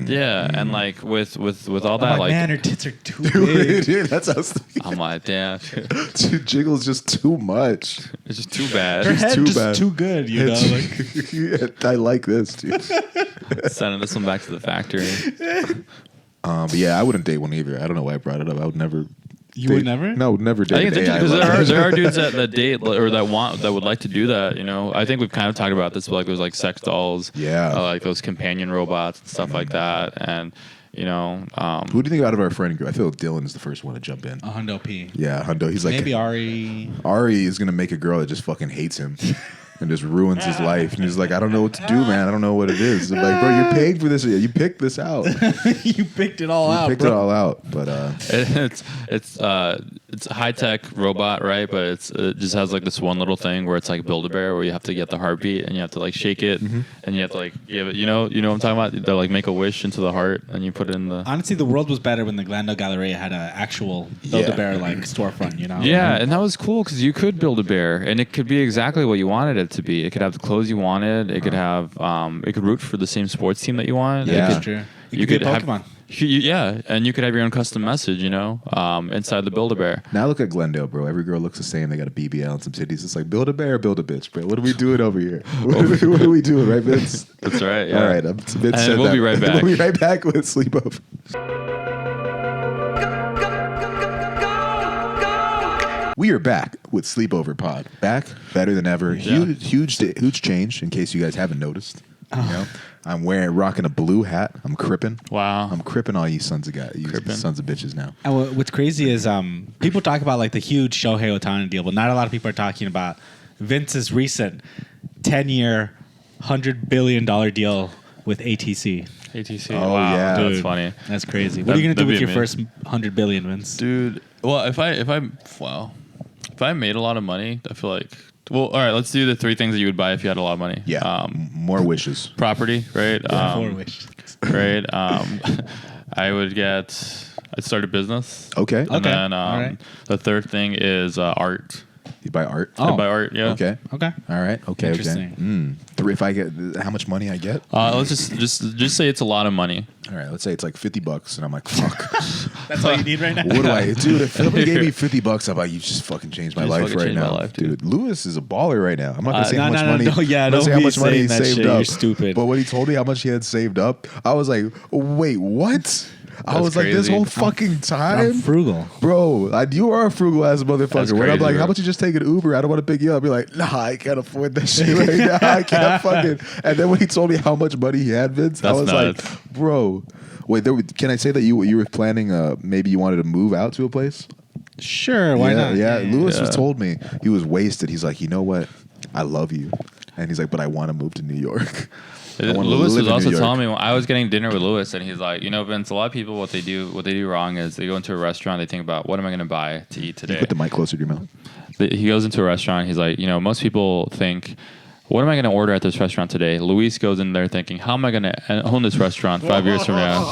[SPEAKER 2] Yeah, and like with all
[SPEAKER 3] I'm
[SPEAKER 2] that,
[SPEAKER 3] like,
[SPEAKER 2] like,
[SPEAKER 3] man, her tits are too big.
[SPEAKER 1] Dude, that's how I was thinking.
[SPEAKER 2] I'm like, damn,
[SPEAKER 1] Dude, Jiggle's just too much.
[SPEAKER 2] it's just too bad.
[SPEAKER 3] Her head
[SPEAKER 1] too
[SPEAKER 3] just
[SPEAKER 1] bad.
[SPEAKER 3] too good, you know. Like,
[SPEAKER 1] Yeah, I like this, dude.
[SPEAKER 2] Sending this one back to the factory.
[SPEAKER 1] But yeah, I wouldn't date one either. I don't know why I brought it up. I would never.
[SPEAKER 3] You would never?
[SPEAKER 1] No, would never date.
[SPEAKER 2] I think it's
[SPEAKER 1] an AI
[SPEAKER 2] interesting because
[SPEAKER 1] lover.
[SPEAKER 2] there are dudes that date or that would like to do that. You know, I think we've kind of talked about this, but like there's like sex dolls,
[SPEAKER 1] Yeah.
[SPEAKER 2] like those companion robots and stuff like that, and you know,
[SPEAKER 1] Who do you think out of our friend group? I feel like Dylan's the first one to jump in.
[SPEAKER 3] A hundo P.
[SPEAKER 1] Yeah, Hundo. He's like,
[SPEAKER 3] Maybe Ari.
[SPEAKER 1] Ari is gonna make a girl that just fucking hates him and just ruins his life. And he's like, I don't know what to do, man. I don't know what it is. I'm like, bro, you're paying for this. You picked this out. You
[SPEAKER 3] You picked it all out,
[SPEAKER 1] picked
[SPEAKER 3] bro.
[SPEAKER 1] it all out. But
[SPEAKER 2] it's a high tech robot, right? But it just has like this one little thing where it's like Build-A-Bear, where you have to get the heartbeat and you have to like shake it and you have to like give it. You know what I'm talking about? They like make a wish into the heart and you put it in the.
[SPEAKER 3] Honestly, the world was better when the Glendale Galleria had an actual Build-A-Bear like storefront, you know?
[SPEAKER 2] Yeah, and that was cool because you could build a bear, and it could be exactly what you wanted it to be. It could have the clothes you wanted. It could have, it could root for the same sports team that you wanted.
[SPEAKER 1] Yeah.
[SPEAKER 2] It
[SPEAKER 3] That's
[SPEAKER 2] could,
[SPEAKER 3] true.
[SPEAKER 2] you
[SPEAKER 3] You could
[SPEAKER 2] could
[SPEAKER 3] be a
[SPEAKER 2] have,
[SPEAKER 3] Pokemon.
[SPEAKER 2] yeah, and you could have your own custom message, you know, inside the Build-A-Bear.
[SPEAKER 1] now look at Glendale, bro. Every girl looks the same. They got a BBL and some titties. It's like, build a bear, build a bitch, bro. What are we doing over here? What are we doing, right, Vince?
[SPEAKER 2] That's right. Yeah.
[SPEAKER 1] All right, Vince
[SPEAKER 2] And
[SPEAKER 1] said
[SPEAKER 2] we'll
[SPEAKER 1] that.
[SPEAKER 2] be right back.
[SPEAKER 1] We'll be right back with Sleepover. We are back with Sleepover Pod. Back better than ever.
[SPEAKER 2] Yeah.
[SPEAKER 1] Huge change. In case you guys haven't noticed, you know, I'm rocking a blue hat. I'm crippin'.
[SPEAKER 2] Wow.
[SPEAKER 1] I'm crippin' all you sons of guys, you
[SPEAKER 2] Crippin'.
[SPEAKER 1] sons of bitches now.
[SPEAKER 3] And what's crazy is people talk about like the huge Shohei Ohtani deal, but not a lot of people are talking about Vince's recent 10-year, $100 billion deal with ATC.
[SPEAKER 2] ATC.
[SPEAKER 1] Oh,
[SPEAKER 2] wow,
[SPEAKER 1] yeah.
[SPEAKER 2] that's
[SPEAKER 3] Dude.
[SPEAKER 2] funny,
[SPEAKER 3] That's crazy. What are you gonna do
[SPEAKER 2] That'd
[SPEAKER 3] with
[SPEAKER 2] be
[SPEAKER 3] your first 100 billion, Vince?
[SPEAKER 2] dude. Well, if I made a lot of money, I feel like. Well, all right. Let's do the three things that you would buy if you had a lot of money.
[SPEAKER 1] Yeah, more wishes.
[SPEAKER 2] Property, right?
[SPEAKER 3] Four wishes.
[SPEAKER 2] Right. I'd start a business.
[SPEAKER 1] Okay.
[SPEAKER 2] And
[SPEAKER 3] Okay.
[SPEAKER 2] then
[SPEAKER 3] All right.
[SPEAKER 2] the third thing is art.
[SPEAKER 1] You buy art.
[SPEAKER 3] Oh.
[SPEAKER 2] I'd buy art. Yeah.
[SPEAKER 1] Okay.
[SPEAKER 3] Okay.
[SPEAKER 1] All right. Okay.
[SPEAKER 3] Interesting.
[SPEAKER 1] Okay. If I get how much money I get?
[SPEAKER 2] Let's just say it's a lot of money.
[SPEAKER 1] All right. Let's say it's like $50, and I'm like, fuck.
[SPEAKER 3] That's all you need right now.
[SPEAKER 1] What do I, dude? If somebody gave me $50, I'm like, you just fucking changed my
[SPEAKER 2] You just
[SPEAKER 1] life
[SPEAKER 2] fucking
[SPEAKER 1] right
[SPEAKER 2] changed my
[SPEAKER 1] now,
[SPEAKER 2] life, dude.
[SPEAKER 1] Lewis is a baller right now. I'm not gonna say how
[SPEAKER 3] no,
[SPEAKER 1] much
[SPEAKER 3] no,
[SPEAKER 1] money.
[SPEAKER 3] no, yeah,
[SPEAKER 1] I'm gonna
[SPEAKER 3] don't
[SPEAKER 1] say how
[SPEAKER 3] be
[SPEAKER 1] much money he
[SPEAKER 3] saying that
[SPEAKER 1] saved
[SPEAKER 3] shit.
[SPEAKER 1] up.
[SPEAKER 3] You're stupid.
[SPEAKER 1] But when he told me how much he had saved up, I was like, wait, what? I was like, this
[SPEAKER 2] crazy.
[SPEAKER 1] whole fucking
[SPEAKER 3] I'm
[SPEAKER 1] time,
[SPEAKER 3] frugal.
[SPEAKER 1] bro. You are a frugal ass
[SPEAKER 2] That's
[SPEAKER 1] motherfucker. When I'm
[SPEAKER 2] crazy,
[SPEAKER 1] like,
[SPEAKER 2] bro.
[SPEAKER 1] how about you just take an Uber? I don't want to pick you up. You're like, nah, I can't afford that shit right now. I can't fucking. And then when he told me how much money he had, Vince, I
[SPEAKER 2] That's
[SPEAKER 1] was
[SPEAKER 2] nuts.
[SPEAKER 1] like, bro. Wait, can I say that you were planning? Maybe you wanted to move out to a place.
[SPEAKER 3] Sure, why not?
[SPEAKER 1] Yeah, Lewis was
[SPEAKER 2] Yeah.
[SPEAKER 1] told me he was wasted. He's like, you know what? I love you, and he's like, but I want to move to New York. I wanna
[SPEAKER 2] Lewis
[SPEAKER 1] live
[SPEAKER 2] was
[SPEAKER 1] in
[SPEAKER 2] also
[SPEAKER 1] New York.
[SPEAKER 2] telling me when I was getting dinner with Lewis, and he's like, Vince, a lot of people what they do wrong is they go into a restaurant, they think about what am I going to buy to eat today.
[SPEAKER 1] Put the mic closer to your mouth.
[SPEAKER 2] He goes into a restaurant. He's like, most people think, what am I going to order at this restaurant today? Luis goes in there thinking, how am I going to own this restaurant 5 years from now?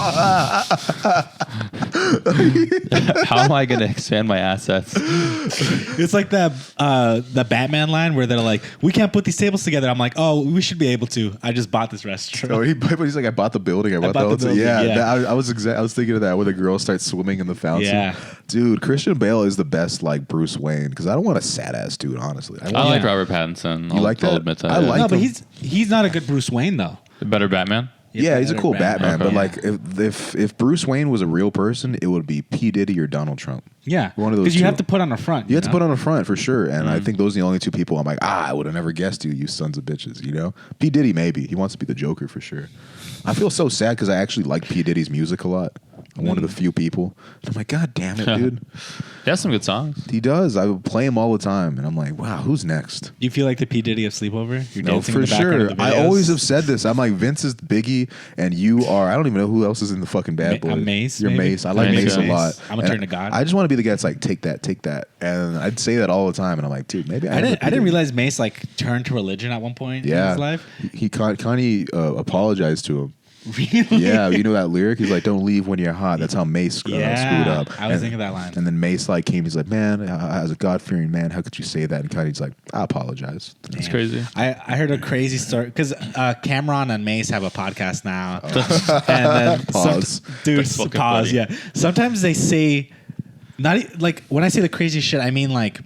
[SPEAKER 2] How am I going to expand my assets?
[SPEAKER 3] It's like the Batman line where they're like, we can't put these tables together. I'm like, oh, we should be able to. I just bought this restaurant.
[SPEAKER 1] Oh, he's like, I bought the building. I bought the
[SPEAKER 3] bought the
[SPEAKER 1] hotel.
[SPEAKER 3] building,
[SPEAKER 1] Yeah,
[SPEAKER 3] yeah.
[SPEAKER 1] I was thinking of that where the girl starts swimming in the fountain.
[SPEAKER 3] Yeah.
[SPEAKER 1] Dude, Christian Bale is the best like Bruce Wayne because I don't want a sad ass dude. Honestly,
[SPEAKER 2] I like Robert Pattinson.
[SPEAKER 1] You like
[SPEAKER 2] I'll
[SPEAKER 1] that?
[SPEAKER 2] admit that.
[SPEAKER 1] I like
[SPEAKER 3] No, but
[SPEAKER 1] him.
[SPEAKER 3] he's not a good Bruce Wayne though.
[SPEAKER 2] Better Batman.
[SPEAKER 1] Yeah, he's a cool Batman, but
[SPEAKER 2] Okay.
[SPEAKER 1] like if Bruce Wayne was a real person, it would be P. Diddy or Donald Trump.
[SPEAKER 3] Yeah,
[SPEAKER 1] One of those
[SPEAKER 3] because you
[SPEAKER 1] two.
[SPEAKER 3] have to put on a front.
[SPEAKER 1] You have to
[SPEAKER 3] know?
[SPEAKER 1] put on a front for sure, and I think those are the only two people I'm like, I would have never guessed you sons of bitches. P. Diddy maybe he wants to be the Joker for sure. I feel so sad because I actually like P. Diddy's music a lot. I'm one of the few people. And I'm like, God damn it, dude.
[SPEAKER 2] He has some good songs.
[SPEAKER 1] He does. I would play him all the time, and I'm like, wow, who's next?
[SPEAKER 3] You feel like the P Diddy of Sleepover? You're
[SPEAKER 1] No,
[SPEAKER 3] dancing
[SPEAKER 1] for
[SPEAKER 3] in the background
[SPEAKER 1] sure.
[SPEAKER 3] of the
[SPEAKER 1] I
[SPEAKER 3] videos?
[SPEAKER 1] always have said this. I'm like, Vince is Biggie, and you are. I don't even know who else is in the fucking Bad
[SPEAKER 3] I'm
[SPEAKER 1] Boys.
[SPEAKER 3] Mace,
[SPEAKER 1] You're
[SPEAKER 3] maybe?
[SPEAKER 1] Mace. I like
[SPEAKER 2] Mace,
[SPEAKER 1] Mace a
[SPEAKER 2] yeah.
[SPEAKER 1] lot.
[SPEAKER 3] I'm a
[SPEAKER 1] And
[SPEAKER 3] turn to God.
[SPEAKER 1] I just want to be the guy that's like, take that, and I'd say that all the time. And I'm like, dude, maybe
[SPEAKER 3] I didn't realize Mace like turned to religion at one point in
[SPEAKER 1] Yeah,
[SPEAKER 3] his life.
[SPEAKER 1] he Kanye apologized to him.
[SPEAKER 3] Really?
[SPEAKER 1] Yeah, you know that lyric? He's like, "Don't leave when you're hot." That's how Mace screwed up.
[SPEAKER 3] I was thinking that line.
[SPEAKER 1] And then Mace like came. He's like, "Man, as a God-fearing man, how could you say that?" And Kanye's like, "I apologize."
[SPEAKER 2] It's
[SPEAKER 3] Damn.
[SPEAKER 2] crazy.
[SPEAKER 3] I heard a crazy story because Cameron and Mace have a podcast now. And then
[SPEAKER 1] Pause.
[SPEAKER 3] dude,
[SPEAKER 2] That's fucking
[SPEAKER 3] pause.
[SPEAKER 2] funny.
[SPEAKER 3] Yeah. Sometimes they say, like when I say the crazy shit, I mean like.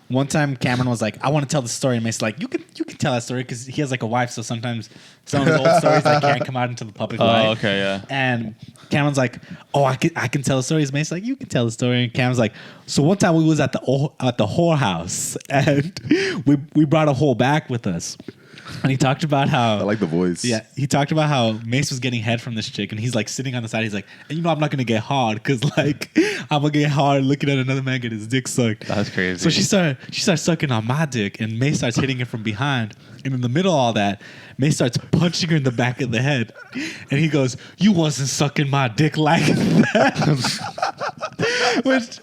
[SPEAKER 3] One time Cameron was like, I want to tell the story. And Mace's like, you can tell that story because he has like a wife. So sometimes some of his old stories like can't come out into the public light.
[SPEAKER 2] Oh, okay, yeah.
[SPEAKER 3] And Cameron's like, oh, I can tell the stories. Mace's like, you can tell the story. And Cameron's like, so one time we was at the whorehouse and we brought a whore back with us. And he talked about how
[SPEAKER 1] I like the voice.
[SPEAKER 3] Yeah, he talked about how Mace was getting head from this chick, and he's like sitting on the side. He's like, and I'm not gonna get hard because like I'm gonna get hard looking at another man get his dick sucked.
[SPEAKER 2] That's crazy.
[SPEAKER 3] So she starts sucking on my dick, and Mace starts hitting it from behind. And in the middle of all that, Mace starts punching her in the back of the head, and he goes, "You wasn't sucking my dick like that." which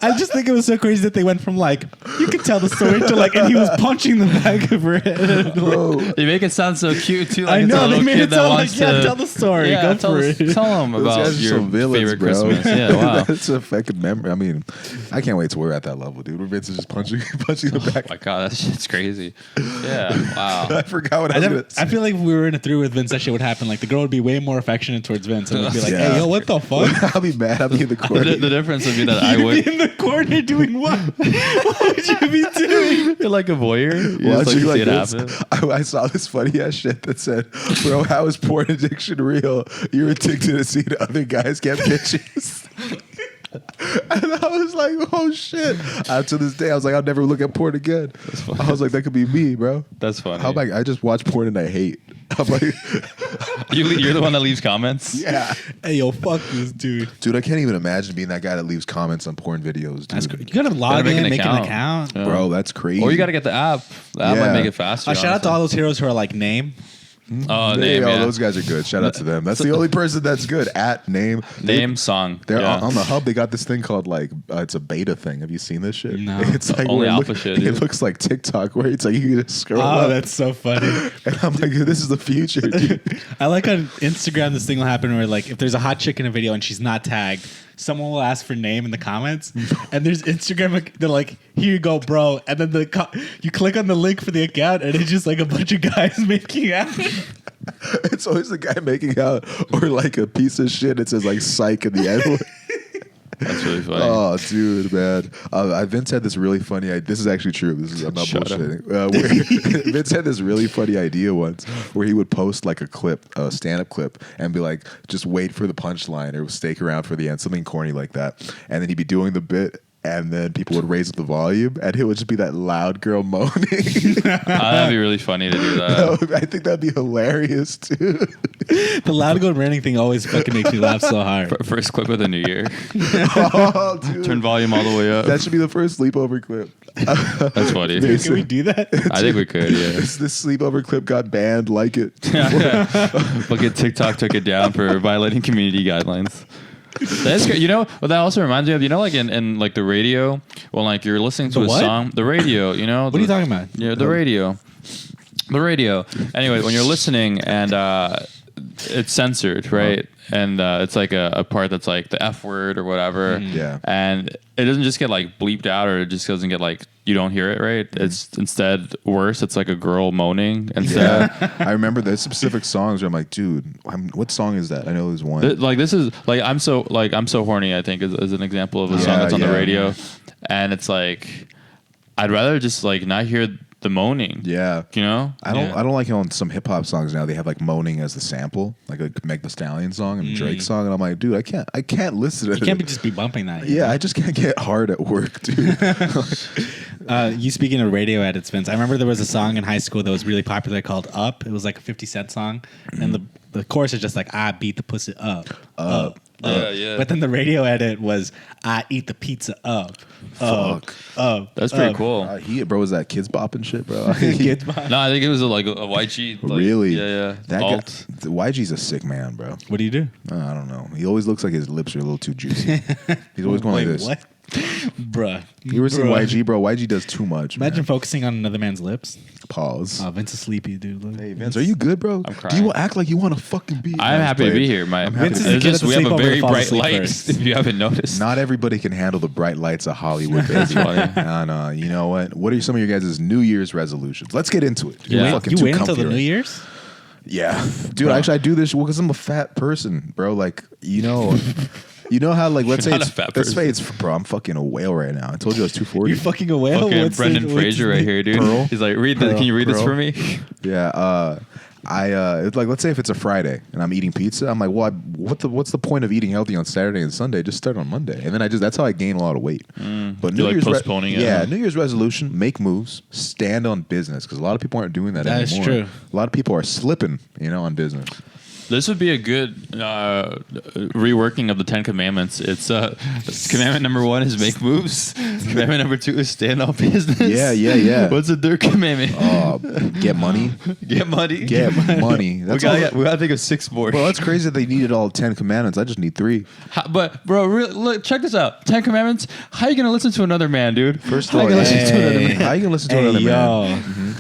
[SPEAKER 3] I just think it was so crazy that they went from like you could tell the story to like, and he was punching the back of her head.
[SPEAKER 1] Bro,
[SPEAKER 2] They make it sound so cute too. Like
[SPEAKER 3] I
[SPEAKER 2] it's a
[SPEAKER 3] know they
[SPEAKER 2] little
[SPEAKER 3] made
[SPEAKER 2] kid
[SPEAKER 3] it
[SPEAKER 2] that
[SPEAKER 3] sound like,
[SPEAKER 2] wants
[SPEAKER 3] yeah,
[SPEAKER 2] to
[SPEAKER 3] tell the story.
[SPEAKER 2] Yeah,
[SPEAKER 3] Go
[SPEAKER 2] tell,
[SPEAKER 3] for it.
[SPEAKER 2] tell them
[SPEAKER 1] those
[SPEAKER 2] about
[SPEAKER 1] guys are
[SPEAKER 2] your
[SPEAKER 1] some villains,
[SPEAKER 2] favorite
[SPEAKER 1] bro.
[SPEAKER 2] Christmas. Yeah, wow.
[SPEAKER 1] That's a fucking memory. I mean, I can't wait till we're at that level, dude. Where Vince is just punching the back.
[SPEAKER 2] Oh my god, that shit's crazy. Yeah, wow.
[SPEAKER 1] I forgot what I was going to say.
[SPEAKER 3] I feel like if we were in a three with Vince, that shit would happen. Like the girl would be way more affectionate towards Vince, and would be like,
[SPEAKER 1] Yeah.
[SPEAKER 3] "Hey, yo, what the fuck?"
[SPEAKER 1] I'll be mad. I'll be in the corner.
[SPEAKER 2] The difference would be that I
[SPEAKER 3] You'd
[SPEAKER 2] would.
[SPEAKER 3] be in the corner doing what? What would you be doing?
[SPEAKER 2] You're like a voyeur. You just
[SPEAKER 1] Watching
[SPEAKER 2] like to
[SPEAKER 1] like
[SPEAKER 2] see it
[SPEAKER 1] this.
[SPEAKER 2] happen.
[SPEAKER 1] I saw this funny ass shit that said, "Bro, how is porn addiction real? You're addicted to seeing other guys get bitches." And I was like, "Oh shit!" To this day, I was like, "I'll never look at porn again."
[SPEAKER 2] funny.
[SPEAKER 1] I was like, "That could be me, bro."
[SPEAKER 2] That's funny.
[SPEAKER 1] I'm like, I just watch porn and I hate. I'm like,
[SPEAKER 2] You're the one that leaves comments.
[SPEAKER 1] yeah,
[SPEAKER 3] Hey, yo, fuck this dude.
[SPEAKER 1] dude, I can't even imagine being that guy that leaves comments on porn videos, dude.
[SPEAKER 3] That's crazy. You gotta log
[SPEAKER 2] make
[SPEAKER 3] in,
[SPEAKER 2] an
[SPEAKER 3] make an
[SPEAKER 2] account.
[SPEAKER 3] account.
[SPEAKER 2] Yeah.
[SPEAKER 1] Bro, that's crazy.
[SPEAKER 2] Or you got to get the app. The app might
[SPEAKER 1] Yeah.
[SPEAKER 2] make it faster.
[SPEAKER 3] Shout out to all those heroes who are like name.
[SPEAKER 2] Oh,
[SPEAKER 1] Hey,
[SPEAKER 2] name,
[SPEAKER 1] yo,
[SPEAKER 2] yeah.
[SPEAKER 1] those guys are good. Shout out to them. That's the only person that's good. At name.
[SPEAKER 2] Name, song.
[SPEAKER 1] They're
[SPEAKER 2] yeah.
[SPEAKER 1] on the hub. They got this thing called like it's a beta thing. Have you seen this shit?
[SPEAKER 3] No.
[SPEAKER 1] It's like
[SPEAKER 2] Only
[SPEAKER 1] where it
[SPEAKER 2] alpha shit,
[SPEAKER 1] It
[SPEAKER 2] dude.
[SPEAKER 1] looks like TikTok where it's like you can just scroll
[SPEAKER 3] Oh,
[SPEAKER 1] up.
[SPEAKER 3] that's so funny.
[SPEAKER 1] And I'm like, this is the future, dude.
[SPEAKER 3] I like on Instagram this thing will happen where like if there's a hot chick in a video and she's not tagged, someone will ask for name in the comments, and there's Instagram. They're like, "Here you go, bro," and then you click on the link for the account, and it's just like a bunch of guys making out.
[SPEAKER 1] It's always the guy making out or like a piece of shit. It says like psych in the end.
[SPEAKER 2] That's really funny.
[SPEAKER 1] Oh, dude, man. Vince had this really funny idea. This is actually true. I'm not
[SPEAKER 2] Shut
[SPEAKER 1] bullshitting. Vince had this really funny idea once where he would post like a stand-up clip, and be like, just wait for the punchline or stake around for the end, something corny like that. And then he'd be doing the bit, and then people would raise up the volume, and it would just be that loud girl moaning.
[SPEAKER 2] That'd be really funny to do that.
[SPEAKER 1] I think that'd be hilarious, too.
[SPEAKER 3] The loud girl running thing always fucking makes me laugh so hard.
[SPEAKER 2] First clip of the new year.
[SPEAKER 1] Oh, dude.
[SPEAKER 2] Turn volume all the way up.
[SPEAKER 1] That should be the first sleepover clip.
[SPEAKER 2] That's funny.
[SPEAKER 3] Dude, can we do that?
[SPEAKER 2] I think we could, yeah.
[SPEAKER 1] This sleepover clip got banned. Like it.
[SPEAKER 2] Look at TikTok took it down for violating community guidelines. That's great. You know what that also reminds me of? You know, like in like the radio, when like you're listening to
[SPEAKER 3] The
[SPEAKER 2] a
[SPEAKER 3] what?
[SPEAKER 2] song, the radio. You know,
[SPEAKER 3] What are you talking about?
[SPEAKER 2] Yeah, the radio. The radio. Anyway, when you're listening and it's censored, right? And it's like a part that's like the F word or whatever.
[SPEAKER 1] Yeah.
[SPEAKER 2] And it doesn't just get like bleeped out, or it just doesn't get like, you don't hear it, right? It's instead worse. It's like a girl moaning instead.
[SPEAKER 1] Yeah. I remember there's specific songs where I'm like, dude, what song is that? I know there's one.
[SPEAKER 2] Like this is like I'm so horny, I think is an example of a song that's on the radio. And it's like I'd rather just like not hear the moaning.
[SPEAKER 1] Yeah.
[SPEAKER 2] You know?
[SPEAKER 1] I don't like how on some hip hop songs now they have like moaning as the sample, like a Meg Thee Stallion song and Drake song, and I'm like, dude, I can't listen to it.
[SPEAKER 3] You can't just be bumping that.
[SPEAKER 1] Yeah, I just can't get hard at work, dude.
[SPEAKER 3] You speaking of radio edits, Vince, I remember there was a song in high school that was really popular called Up. It was like a 50 Cent song. And the chorus is just like, I beat the pussy up.
[SPEAKER 2] Yeah.
[SPEAKER 3] But then the radio edit was, I eat the pizza up.
[SPEAKER 1] Fuck.
[SPEAKER 2] That's pretty cool.
[SPEAKER 1] Bro, was that Kids Bop and shit, bro?
[SPEAKER 3] Kids Bop.
[SPEAKER 2] No, I think it was like a YG. Like,
[SPEAKER 1] Really?
[SPEAKER 2] Yeah.
[SPEAKER 1] That
[SPEAKER 2] Alt.
[SPEAKER 1] guy, YG's a sick man, bro.
[SPEAKER 3] What do you do?
[SPEAKER 1] I don't know. He always looks like his lips are a little too juicy. He's always going like this.
[SPEAKER 3] What? Bruh.
[SPEAKER 1] You ever seen YG, bro? YG does too much.
[SPEAKER 3] Imagine
[SPEAKER 1] man.
[SPEAKER 3] focusing on another man's lips.
[SPEAKER 1] Pause.
[SPEAKER 3] Oh, Vince is sleepy, dude. Look.
[SPEAKER 1] Hey, Vince, are you good, bro?
[SPEAKER 2] I'm
[SPEAKER 1] Do
[SPEAKER 2] crying.
[SPEAKER 1] you act like you want to fucking be?
[SPEAKER 2] I'm happy to be here.
[SPEAKER 3] Vince is the
[SPEAKER 2] It's
[SPEAKER 3] kid
[SPEAKER 2] just
[SPEAKER 3] at the
[SPEAKER 2] we have a
[SPEAKER 3] sleepover
[SPEAKER 2] very
[SPEAKER 3] who falls
[SPEAKER 2] bright
[SPEAKER 3] asleep
[SPEAKER 2] light.
[SPEAKER 3] first.
[SPEAKER 2] If you haven't noticed,
[SPEAKER 1] Not everybody can handle the bright lights of Hollywood, baby.
[SPEAKER 2] funny.
[SPEAKER 1] No, you know what? What are some of your guys' New Year's resolutions? Let's get into it.
[SPEAKER 2] Yeah.
[SPEAKER 1] We're fucking
[SPEAKER 3] You
[SPEAKER 1] too
[SPEAKER 3] wait until
[SPEAKER 1] comfy
[SPEAKER 3] the New
[SPEAKER 1] right-
[SPEAKER 3] Year's?
[SPEAKER 1] Yeah, dude. Actually, I do this because I'm a fat person, bro. Like, you know how like let's say
[SPEAKER 2] You're not
[SPEAKER 1] it's
[SPEAKER 2] a fat
[SPEAKER 1] let's say
[SPEAKER 2] person.
[SPEAKER 1] it's bro. I'm fucking a whale right now. I told you I was 240.
[SPEAKER 3] You're fucking a whale?
[SPEAKER 2] fucking
[SPEAKER 3] What's
[SPEAKER 2] Brendan
[SPEAKER 3] the- what's
[SPEAKER 2] Fraser
[SPEAKER 3] the-
[SPEAKER 2] right here, dude.
[SPEAKER 1] Pearl?
[SPEAKER 2] He's like, can you read this
[SPEAKER 1] Pearl?
[SPEAKER 2] for me?
[SPEAKER 1] Yeah. It's like let's say if it's a Friday and I'm eating pizza, I'm like, well, what's the point of eating healthy on Saturday and Sunday? Just start on Monday, and then that's how I gain a lot of weight. But
[SPEAKER 2] You're, like, postponing it.
[SPEAKER 1] Yeah, New Year's resolution: make moves, stand on business, because a lot of people aren't doing that
[SPEAKER 3] That is
[SPEAKER 1] anymore.
[SPEAKER 3] true.
[SPEAKER 1] A lot of people are slipping, on business.
[SPEAKER 2] This would be a good reworking of the 10 Commandments. It's commandment number 1 is make moves. Commandment number 2 is stand on business.
[SPEAKER 1] Yeah.
[SPEAKER 2] What's the third commandment?
[SPEAKER 1] Get money.
[SPEAKER 2] Get money.
[SPEAKER 1] Get money.
[SPEAKER 2] We gotta think of 6 more.
[SPEAKER 1] Well, that's crazy that they needed all 10 commandments. I just need 3.
[SPEAKER 2] But bro, look, check this out. 10 Commandments. How you gonna listen to another man, dude?
[SPEAKER 1] First
[SPEAKER 2] How
[SPEAKER 1] of
[SPEAKER 2] you
[SPEAKER 1] all,
[SPEAKER 2] gonna listen to another man?
[SPEAKER 1] how you gonna listen to
[SPEAKER 3] Hey,
[SPEAKER 1] another
[SPEAKER 3] yo.
[SPEAKER 1] man?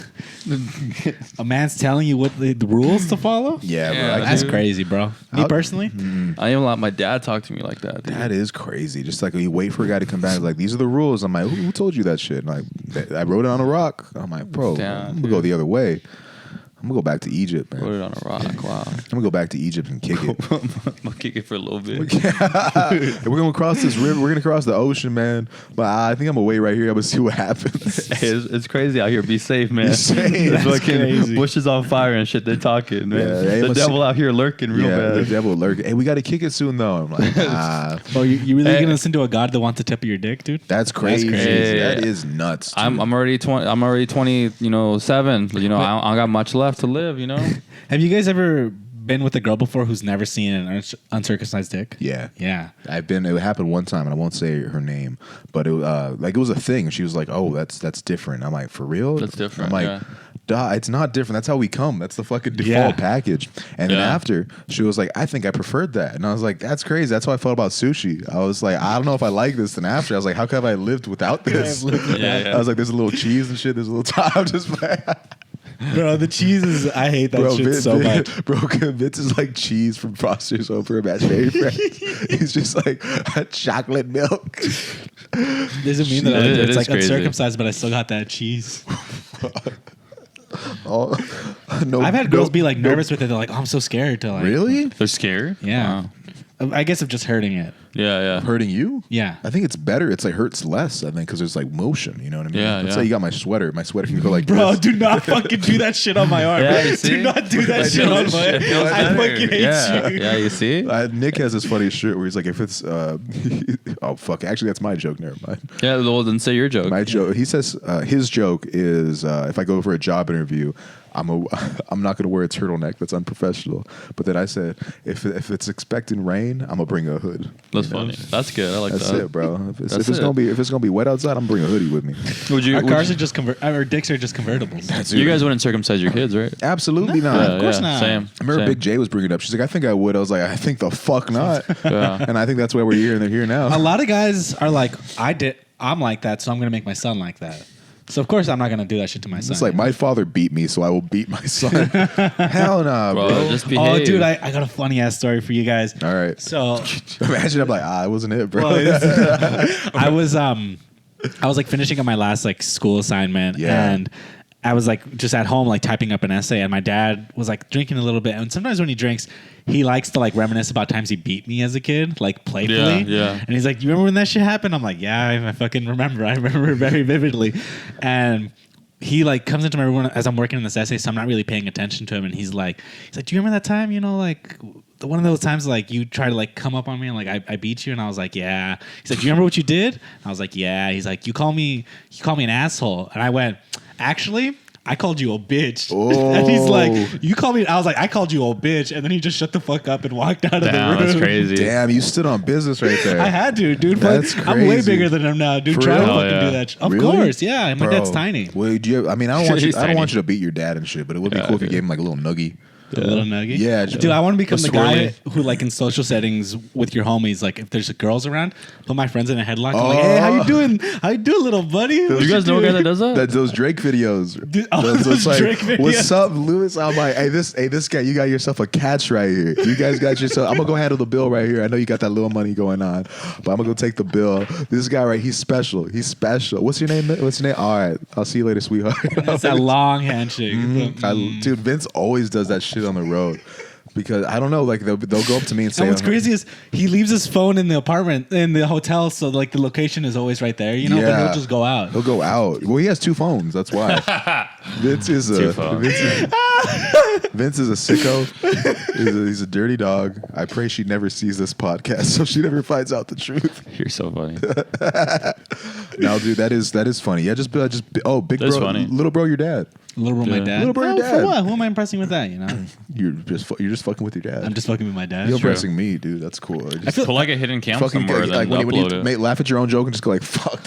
[SPEAKER 3] A man's telling you what the rules to follow?
[SPEAKER 1] Yeah,
[SPEAKER 2] Yeah,
[SPEAKER 1] bro.
[SPEAKER 3] That's
[SPEAKER 2] dude.
[SPEAKER 3] crazy, bro. Me personally?
[SPEAKER 2] I even let my dad talk to me like that. Dude.
[SPEAKER 1] That is crazy. Just like you wait for a guy to come back, like these are the rules. I'm like, who told you that shit? And I wrote it on a rock. I'm like, bro,
[SPEAKER 2] Damn,
[SPEAKER 1] I'm gonna go the other way. I'm gonna go back to Egypt, man.
[SPEAKER 2] Put it on a rock. Wow.
[SPEAKER 1] I'm gonna go back to Egypt and kick it.
[SPEAKER 2] I'll kick it for a little bit.
[SPEAKER 1] We're gonna cross this river. We're gonna cross the ocean, man. But I think I'm gonna wait right here. I'm gonna see what happens.
[SPEAKER 2] Hey, it's crazy out here. Be safe, man.
[SPEAKER 1] Be safe.
[SPEAKER 2] There's
[SPEAKER 1] That's
[SPEAKER 2] fucking
[SPEAKER 3] crazy.
[SPEAKER 2] bushes on fire and shit. They're talking, man.
[SPEAKER 1] Yeah, they
[SPEAKER 2] the
[SPEAKER 1] must-
[SPEAKER 2] devil out here lurking real
[SPEAKER 1] Yeah, the
[SPEAKER 2] bad.
[SPEAKER 1] devil lurking. Hey, we gotta kick it soon though. I'm like,
[SPEAKER 3] Oh, you really
[SPEAKER 2] Hey.
[SPEAKER 3] gonna listen to a god that wants the tip of your dick, dude?
[SPEAKER 1] that's crazy.
[SPEAKER 3] crazy.
[SPEAKER 2] Yeah.
[SPEAKER 1] That is nuts. Dude.
[SPEAKER 2] I'm already 20. I'm already 20. 7. I don't got much left to live.
[SPEAKER 3] Have you guys ever been with a girl before who's never seen an uncircumcised dick?
[SPEAKER 1] Yeah.
[SPEAKER 3] Yeah.
[SPEAKER 1] It happened one time, and I won't say her name, but it was a thing. She was like, "Oh, that's different." I'm like, "For real?"
[SPEAKER 2] That's different,
[SPEAKER 1] I'm like,
[SPEAKER 2] yeah.
[SPEAKER 1] "Duh, it's not different. That's how we come. That's the fucking default
[SPEAKER 3] Yeah.
[SPEAKER 1] package." And then
[SPEAKER 2] Yeah.
[SPEAKER 1] after, she was like, "I think I preferred that," and I was like, "That's crazy. That's how I felt about sushi." I was like, "I don't know if I like this." And after, I was like, "How have I lived without this?"
[SPEAKER 2] Yeah.
[SPEAKER 1] I was like, "There's a little cheese and shit. There's a little time." Just
[SPEAKER 3] Bro, the cheese is, I hate that shit so much.
[SPEAKER 1] Bro, Vince is like cheese from Foster's Home for Imaginary Friends. He's just like chocolate milk.
[SPEAKER 3] Doesn't mean that
[SPEAKER 2] It
[SPEAKER 3] it's
[SPEAKER 2] is
[SPEAKER 3] like
[SPEAKER 2] crazy.
[SPEAKER 3] uncircumcised, but I still got that cheese.
[SPEAKER 1] Oh, no,
[SPEAKER 3] I've had girls
[SPEAKER 1] no-
[SPEAKER 3] be like
[SPEAKER 1] no-
[SPEAKER 3] nervous with it. They're like, "Oh, I'm so scared to like."
[SPEAKER 1] Really?
[SPEAKER 2] They're scared.
[SPEAKER 3] Yeah.
[SPEAKER 2] Wow.
[SPEAKER 3] I guess of just hurting it.
[SPEAKER 2] Yeah.
[SPEAKER 1] Hurting you?
[SPEAKER 3] Yeah.
[SPEAKER 1] I think it's better. It's like hurts less, I think, because there's like motion. You know what I mean?
[SPEAKER 2] Yeah,
[SPEAKER 1] Let's
[SPEAKER 2] yeah.
[SPEAKER 1] say you got my sweater. My sweater can go like
[SPEAKER 3] Bro,
[SPEAKER 1] this.
[SPEAKER 3] do not fucking do that shit on my arm.
[SPEAKER 2] Yeah, you see?
[SPEAKER 3] Do not do that
[SPEAKER 2] It
[SPEAKER 3] shit on
[SPEAKER 2] feels-
[SPEAKER 3] my
[SPEAKER 2] it
[SPEAKER 3] arm.
[SPEAKER 2] feels
[SPEAKER 3] I
[SPEAKER 2] better.
[SPEAKER 3] fucking hate
[SPEAKER 2] Yeah.
[SPEAKER 3] you.
[SPEAKER 2] Yeah, you see?
[SPEAKER 1] Nick has this funny shirt where he's like, if it's, oh fuck, actually that's my joke. Never mind.
[SPEAKER 2] Yeah, well, then say your joke.
[SPEAKER 1] My joke. He says his joke is if I go for a job interview, I'm not gonna wear a turtleneck. That's unprofessional. But then I said if it's expecting rain, I'm gonna bring a hood.
[SPEAKER 2] That's
[SPEAKER 1] You know?
[SPEAKER 2] funny. That's good. I like
[SPEAKER 1] That's
[SPEAKER 2] that.
[SPEAKER 1] it, bro. If it's
[SPEAKER 2] It.
[SPEAKER 1] gonna be wet outside, I'm gonna bring a hoodie with me.
[SPEAKER 2] Would you?
[SPEAKER 3] Our
[SPEAKER 2] would
[SPEAKER 3] cars
[SPEAKER 2] you-
[SPEAKER 3] are just our dicks are just convertibles.
[SPEAKER 2] you guys wouldn't circumcise your kids, right?
[SPEAKER 1] Absolutely not.
[SPEAKER 3] Of course not.
[SPEAKER 2] Same.
[SPEAKER 1] I remember
[SPEAKER 2] same.
[SPEAKER 1] Big J was bringing it up. She's like, I think I would. I was like, I think the fuck not.
[SPEAKER 2] Yeah.
[SPEAKER 1] And I think that's why we're here and they're here now.
[SPEAKER 3] A lot of guys are like, I'm like that, so I'm gonna make my son like that. So of course I'm not gonna do that shit to my son.
[SPEAKER 1] It's like my father beat me, so I will beat my son. Hell nah, bro.
[SPEAKER 2] Just behave.
[SPEAKER 3] oh, dude, I got a funny ass story for you guys.
[SPEAKER 1] All right.
[SPEAKER 3] So
[SPEAKER 1] Imagine I'm like, it wasn't it, bro.
[SPEAKER 3] I was like finishing up my last like school assignment,
[SPEAKER 1] Yeah.
[SPEAKER 3] and I was like just at home like typing up an essay, and my dad was like drinking a little bit, and sometimes when he drinks, he likes to like reminisce about times he beat me as a kid, like playfully.
[SPEAKER 2] Yeah.
[SPEAKER 3] And he's like, "You remember when that shit happened?" I'm like, "Yeah, I fucking remember. I remember very vividly." And he like comes into my room as I'm working on this essay, so I'm not really paying attention to him, and he's like, "Do you remember that time? You know, like." One of those times, like you try to like come up on me and like I beat you, and I was like, yeah. He's like, do you remember what you did? And I was like, yeah. He's like, you call me an asshole, and I went, actually, I called you a bitch.
[SPEAKER 1] Oh.
[SPEAKER 3] And he's like, you called me. I was like, I called you a bitch, and then he just shut the fuck up and walked out of the
[SPEAKER 2] Damn,
[SPEAKER 3] room.
[SPEAKER 2] that's crazy.
[SPEAKER 1] Damn, you stood on business right there.
[SPEAKER 3] I had to, dude.
[SPEAKER 1] That's
[SPEAKER 3] But I'm way
[SPEAKER 1] crazy.
[SPEAKER 3] bigger than him now, dude.
[SPEAKER 1] For
[SPEAKER 3] Try to
[SPEAKER 1] real?
[SPEAKER 3] fucking
[SPEAKER 2] Oh,
[SPEAKER 3] do
[SPEAKER 2] yeah.
[SPEAKER 3] that. Of
[SPEAKER 1] Really?
[SPEAKER 3] course, yeah. My
[SPEAKER 1] Bro,
[SPEAKER 3] dad's tiny.
[SPEAKER 1] Well, I don't want you.
[SPEAKER 2] He's
[SPEAKER 1] I don't want
[SPEAKER 2] tiny.
[SPEAKER 1] you to beat your dad and shit, but it would be
[SPEAKER 2] Yeah,
[SPEAKER 1] cool if you
[SPEAKER 2] dude.
[SPEAKER 1] gave him like a little nuggie.
[SPEAKER 3] The little nugget.
[SPEAKER 1] Yeah,
[SPEAKER 3] dude. I want to become
[SPEAKER 2] A
[SPEAKER 3] the guy
[SPEAKER 2] swirly.
[SPEAKER 3] who, like, in social settings with your homies, like, if there's girls around, put my friends in a headlock. I'm like, hey, how you doing? How you doing, little buddy?
[SPEAKER 2] Do you guys know a guy that does that?
[SPEAKER 1] That's those Drake videos.
[SPEAKER 3] Those
[SPEAKER 1] like,
[SPEAKER 3] Drake videos.
[SPEAKER 1] What's up, Lewis? I'm like, hey, this guy, you got yourself a catch right here. You guys got yourself. I'm gonna go handle the bill right here. I know you got that little money going on, but I'm gonna go take the bill. This guy right, he's special. He's special. What's your name? What's your name? All right, I'll see you later, sweetheart.
[SPEAKER 3] That's that long handshake.
[SPEAKER 1] Dude, Vince always does that shit on the road. Because I don't know, like they'll go up to me and say,
[SPEAKER 3] And what's crazy is he leaves his phone in the apartment, in the hotel, so like the location is always right there, you know, but
[SPEAKER 1] Yeah.
[SPEAKER 3] he'll just go out.
[SPEAKER 1] He'll go out. Well, he has two phones. That's why. Vince is
[SPEAKER 2] Two phones.
[SPEAKER 1] Vince is a sicko. He's a dirty dog. I pray she never sees this podcast, so she never finds out the truth.
[SPEAKER 2] You're so funny.
[SPEAKER 1] No, dude, that is funny. Yeah, big
[SPEAKER 2] That's
[SPEAKER 1] bro,
[SPEAKER 2] funny.
[SPEAKER 1] little bro, your dad.
[SPEAKER 3] Little bro, my
[SPEAKER 2] Yeah.
[SPEAKER 3] dad.
[SPEAKER 1] Little bro, your
[SPEAKER 3] Oh,
[SPEAKER 1] dad.
[SPEAKER 3] For what? Who am I impressing with that, you know?
[SPEAKER 1] You're just fucking with your dad.
[SPEAKER 3] I'm just fucking with my dad.
[SPEAKER 1] You're
[SPEAKER 2] True.
[SPEAKER 1] impressing me, dude. That's cool. Just
[SPEAKER 2] Put like a hidden cam
[SPEAKER 1] fucking
[SPEAKER 2] somewhere,
[SPEAKER 1] like
[SPEAKER 2] then
[SPEAKER 1] when you
[SPEAKER 2] upload it.
[SPEAKER 1] laugh at your own joke and just go like, fuck,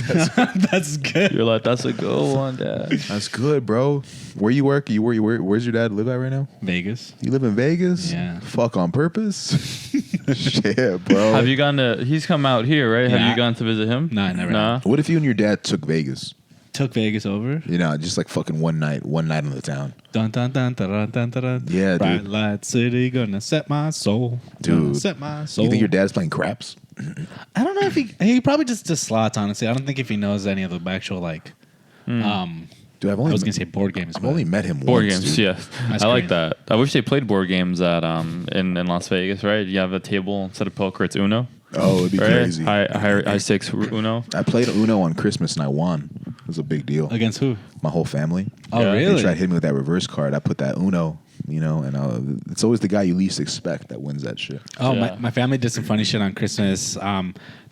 [SPEAKER 3] That's good.
[SPEAKER 2] You're like, that's a good one, Dad.
[SPEAKER 1] that's good, bro. Where you work? Where's your dad live at right now?
[SPEAKER 3] Vegas.
[SPEAKER 1] You live in Vegas?
[SPEAKER 3] Yeah.
[SPEAKER 1] Fuck on purpose? Shit, bro.
[SPEAKER 2] Have you gone to? He's come out here, right?
[SPEAKER 3] Yeah.
[SPEAKER 2] Have you gone to visit him?
[SPEAKER 3] No, I never
[SPEAKER 2] Nah.
[SPEAKER 1] What if you and your dad took Vegas?
[SPEAKER 3] Took Vegas over.
[SPEAKER 1] You know, just like fucking one night in the town.
[SPEAKER 3] Dun dun dun dun dun dun dun.
[SPEAKER 1] Yeah,
[SPEAKER 3] Bright
[SPEAKER 1] dude.
[SPEAKER 3] light city gonna set my soul.
[SPEAKER 1] Dude.
[SPEAKER 3] Gonna set my soul.
[SPEAKER 1] You think your dad's playing craps?
[SPEAKER 3] I don't know if he probably just slots. Honestly, I don't think if he knows any of the actual like.
[SPEAKER 1] Dude, I've
[SPEAKER 3] I
[SPEAKER 1] only
[SPEAKER 3] was gonna say board games.
[SPEAKER 1] I've
[SPEAKER 3] but
[SPEAKER 1] only met him
[SPEAKER 2] Board
[SPEAKER 1] once.
[SPEAKER 2] games,
[SPEAKER 1] dude.
[SPEAKER 2] yeah.
[SPEAKER 3] That's
[SPEAKER 2] I like
[SPEAKER 3] great.
[SPEAKER 2] that. I wish they played board games at in Las Vegas, right? You have a table instead of poker, it's Uno.
[SPEAKER 1] Oh, it'd be
[SPEAKER 2] Right?
[SPEAKER 1] crazy.
[SPEAKER 2] High stakes Uno.
[SPEAKER 1] I played Uno on Christmas and I won. It was a big deal.
[SPEAKER 3] Against who?
[SPEAKER 1] My whole family.
[SPEAKER 3] Oh,
[SPEAKER 2] Yeah.
[SPEAKER 1] They
[SPEAKER 3] really?
[SPEAKER 1] tried to hit me with that reverse card. I put that Uno, and it's always the guy you least expect that wins that shit.
[SPEAKER 3] Oh,
[SPEAKER 2] Yeah.
[SPEAKER 3] my family did some funny shit on Christmas.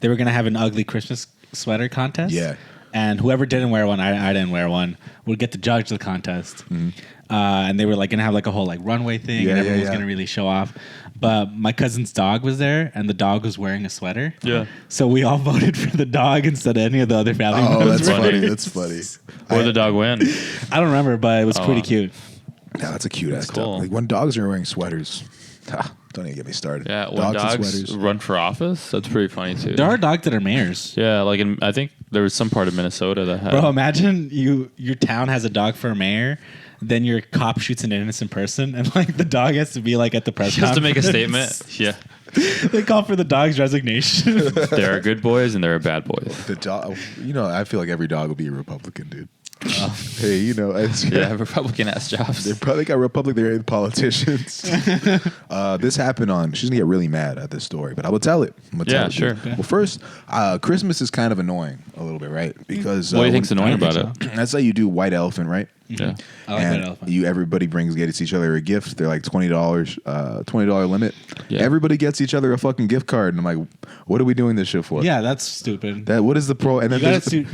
[SPEAKER 3] They were gonna have an ugly Christmas sweater contest.
[SPEAKER 1] Yeah.
[SPEAKER 3] And whoever didn't wear one, I didn't wear one, would get to judge the contest. And they were like gonna have like a whole like runway thing,
[SPEAKER 1] Yeah,
[SPEAKER 3] and everyone
[SPEAKER 1] yeah,
[SPEAKER 3] was
[SPEAKER 1] yeah.
[SPEAKER 3] gonna really show off. But my cousin's dog was there, and the dog was wearing a sweater.
[SPEAKER 2] Yeah.
[SPEAKER 3] So we all voted for the dog instead of any of the other family
[SPEAKER 1] Oh,
[SPEAKER 3] members.
[SPEAKER 1] that's
[SPEAKER 2] funny.
[SPEAKER 1] funny. That's funny.
[SPEAKER 2] Or did the dog win?
[SPEAKER 3] I don't remember, but it was
[SPEAKER 2] Oh,
[SPEAKER 3] pretty
[SPEAKER 2] wow.
[SPEAKER 3] cute.
[SPEAKER 1] No, that's a cute ass
[SPEAKER 2] cool.
[SPEAKER 1] dog. Like when dogs are wearing sweaters. Don't even get me started.
[SPEAKER 2] Yeah, when
[SPEAKER 1] and
[SPEAKER 2] dogs
[SPEAKER 1] sweaters.
[SPEAKER 2] run for office, that's pretty funny too.
[SPEAKER 3] There are dogs that are mayors.
[SPEAKER 2] Yeah, like I think there was some part of Minnesota that had.
[SPEAKER 3] Bro, imagine your town has a dog for a mayor, then your cop shoots an innocent person, and like the dog has to be like at the press
[SPEAKER 2] just to make a
[SPEAKER 3] conference.
[SPEAKER 2] statement. Yeah,
[SPEAKER 3] They call for the dog's resignation.
[SPEAKER 2] there are good boys and there are bad boys.
[SPEAKER 1] The dog, I feel like every dog would be a Republican, dude. Hey, you know,
[SPEAKER 2] Yeah, Republican ass jobs.
[SPEAKER 1] they probably got Republican politicians. This happened on. She's gonna get really mad at this story, but I will tell it. I'm gonna tell it.
[SPEAKER 2] sure.
[SPEAKER 1] Well, first, Christmas is kind of annoying a little bit, right? Because
[SPEAKER 2] What do you think's annoying about it?
[SPEAKER 1] That's how you do white elephant, right?
[SPEAKER 2] Yeah.
[SPEAKER 3] I like
[SPEAKER 1] And
[SPEAKER 3] that elephant.
[SPEAKER 1] everybody gets each other a gift. They're like $20 limit.
[SPEAKER 2] Yeah.
[SPEAKER 1] Everybody gets each other a fucking gift card, and I'm like, what are we doing this shit for?
[SPEAKER 3] Yeah, that's stupid.
[SPEAKER 1] What is the pro? And then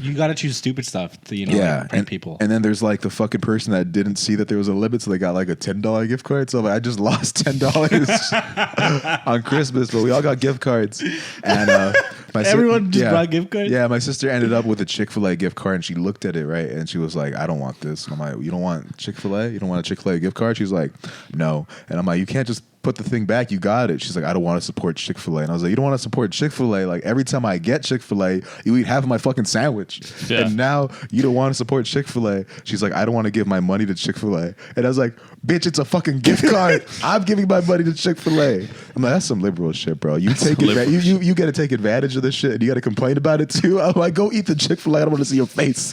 [SPEAKER 3] You gotta choose stupid stuff to like, prank people.
[SPEAKER 1] And then there's like the fucking person that didn't see that there was a limit, so they got like a $10 gift card. So I just lost $10 on Christmas, but we all got gift cards. And
[SPEAKER 3] Everyone just brought gift cards?
[SPEAKER 1] Yeah, my sister ended up with a Chick-fil-A gift card, and she looked at it, right, and she was like, I don't want this. And I'm like, you don't want Chick-fil-A? You don't want a Chick-fil-A gift card? She's like, no. And I'm like, you can't just put the thing back. You got it. She's like, I don't want to support Chick-fil-A. And I was like, you don't want to support Chick-fil-A? Like, every time I get Chick-fil-A, you eat half of my fucking sandwich.
[SPEAKER 2] Yeah.
[SPEAKER 1] And now you don't want to support Chick-fil-A. She's like, I don't want to give my money to Chick-fil-A. And I was like, bitch, it's a fucking gift card. I'm giving my money to Chick-fil-A. I'm like, that's some liberal shit, bro. You take you got to take advantage of this shit, and you got to complain about it too. I'm like, go eat the Chick-fil-A. I don't want to see your face.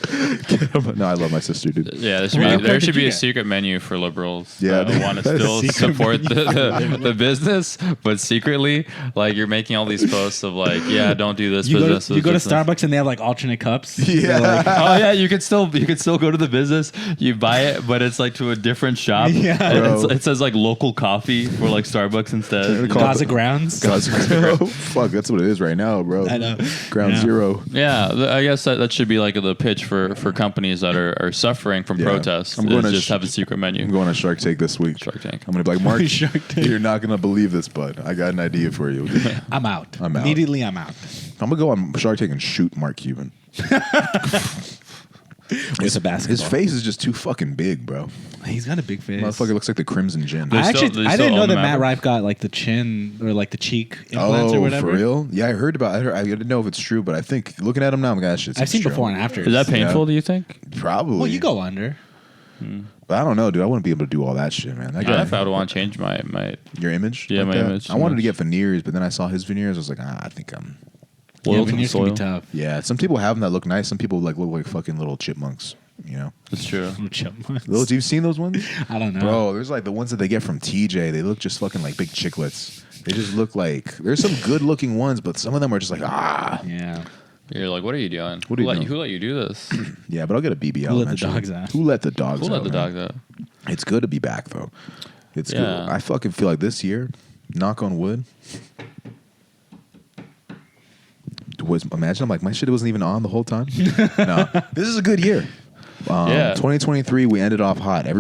[SPEAKER 1] No, I love my sister, dude.
[SPEAKER 2] Yeah,
[SPEAKER 3] What
[SPEAKER 2] there should
[SPEAKER 3] did you
[SPEAKER 2] be a
[SPEAKER 3] get?
[SPEAKER 2] secret menu for liberals
[SPEAKER 1] Yeah.
[SPEAKER 2] that want to still
[SPEAKER 3] Secret
[SPEAKER 2] support
[SPEAKER 3] menu.
[SPEAKER 2] the business, but secretly, like, you're making all these posts of like, yeah, don't do this
[SPEAKER 3] You
[SPEAKER 2] business.
[SPEAKER 3] go to
[SPEAKER 2] business.
[SPEAKER 3] Starbucks and they have like alternate cups.
[SPEAKER 1] Yeah.
[SPEAKER 3] They're like,
[SPEAKER 2] Oh yeah, you could still go to the business. You buy it, but it's like to a different shop.
[SPEAKER 3] Yeah.
[SPEAKER 2] And
[SPEAKER 1] Bro.
[SPEAKER 2] it says like local coffee for like Starbucks instead.
[SPEAKER 1] Call-
[SPEAKER 3] Gaza Grounds.
[SPEAKER 1] Fuck, that's what it is right now, bro.
[SPEAKER 3] I know.
[SPEAKER 1] Ground
[SPEAKER 3] Yeah.
[SPEAKER 1] zero.
[SPEAKER 2] Yeah, I guess that should be like the pitch for companies that are suffering from
[SPEAKER 1] Yeah.
[SPEAKER 2] protests.
[SPEAKER 1] I'm going
[SPEAKER 2] is
[SPEAKER 1] to
[SPEAKER 2] just have a secret menu.
[SPEAKER 1] I'm going on Shark Tank this week.
[SPEAKER 2] Shark Tank.
[SPEAKER 1] I'm gonna be like, Mark,
[SPEAKER 3] Shark Tank.
[SPEAKER 1] you're not gonna believe this, bud. I got an idea for you.
[SPEAKER 3] I'm out.
[SPEAKER 1] I'm out.
[SPEAKER 3] Immediately, I'm out.
[SPEAKER 1] I'm gonna go on Shark Tank and shoot Mark Cuban.
[SPEAKER 3] With a basketball.
[SPEAKER 1] His face is just too fucking big, bro.
[SPEAKER 3] He's got a big face.
[SPEAKER 1] Motherfucker looks like the Crimson Gin.
[SPEAKER 2] They
[SPEAKER 3] I
[SPEAKER 2] still
[SPEAKER 3] didn't know
[SPEAKER 2] own
[SPEAKER 3] that
[SPEAKER 2] the
[SPEAKER 3] Matt
[SPEAKER 2] Maverick.
[SPEAKER 3] Rife got like the chin or like the cheek implants or
[SPEAKER 1] Oh,
[SPEAKER 3] whatever.
[SPEAKER 1] for real? Yeah, I heard about it. I didn't know if it's true, but I think looking at him now, I'm like, that shit's
[SPEAKER 3] I've seen
[SPEAKER 1] true.
[SPEAKER 3] before and after.
[SPEAKER 2] Is that painful?
[SPEAKER 1] Yeah.
[SPEAKER 2] Do you think?
[SPEAKER 1] Probably.
[SPEAKER 3] Well, you go under.
[SPEAKER 1] But I don't know, dude. I wouldn't be able to do all that shit, man. That
[SPEAKER 2] I
[SPEAKER 1] guy,
[SPEAKER 2] would want to change my
[SPEAKER 1] your image?
[SPEAKER 2] Yeah, my
[SPEAKER 1] that?
[SPEAKER 2] image
[SPEAKER 1] I
[SPEAKER 2] too
[SPEAKER 1] wanted to
[SPEAKER 2] much.
[SPEAKER 1] get veneers, but then I saw his veneers. I was like, I think I'm.
[SPEAKER 2] oil
[SPEAKER 3] Yeah,
[SPEAKER 2] to the
[SPEAKER 3] veneers can be
[SPEAKER 2] soil.
[SPEAKER 3] tough.
[SPEAKER 1] Yeah, some people have them that look nice. Some people like look like fucking little chipmunks. You know,
[SPEAKER 2] That's true.
[SPEAKER 3] Little chipmunks.
[SPEAKER 1] those. You've seen those ones,
[SPEAKER 3] I don't know.
[SPEAKER 1] bro? There's like the ones that they get from TJ. They look just fucking like big chiclets. They just look like there's some good looking ones, but some of them are just like
[SPEAKER 3] Yeah.
[SPEAKER 2] You're like, what are you doing?
[SPEAKER 1] What are you doing?
[SPEAKER 2] Who let you do this?
[SPEAKER 1] Yeah, but I'll get a BBL.
[SPEAKER 3] Who let the
[SPEAKER 1] eventually.
[SPEAKER 3] dogs out?
[SPEAKER 1] Who let the dogs
[SPEAKER 2] Who
[SPEAKER 1] out?
[SPEAKER 2] let the
[SPEAKER 1] man?
[SPEAKER 2] dogs out?
[SPEAKER 1] It's good to be back though. It's
[SPEAKER 2] Yeah.
[SPEAKER 1] good. I fucking feel like this year, knock on wood. Imagine I'm like my shit wasn't even on the whole time. No, this is a good year.
[SPEAKER 2] Yeah.
[SPEAKER 1] 2023 we ended off hot. I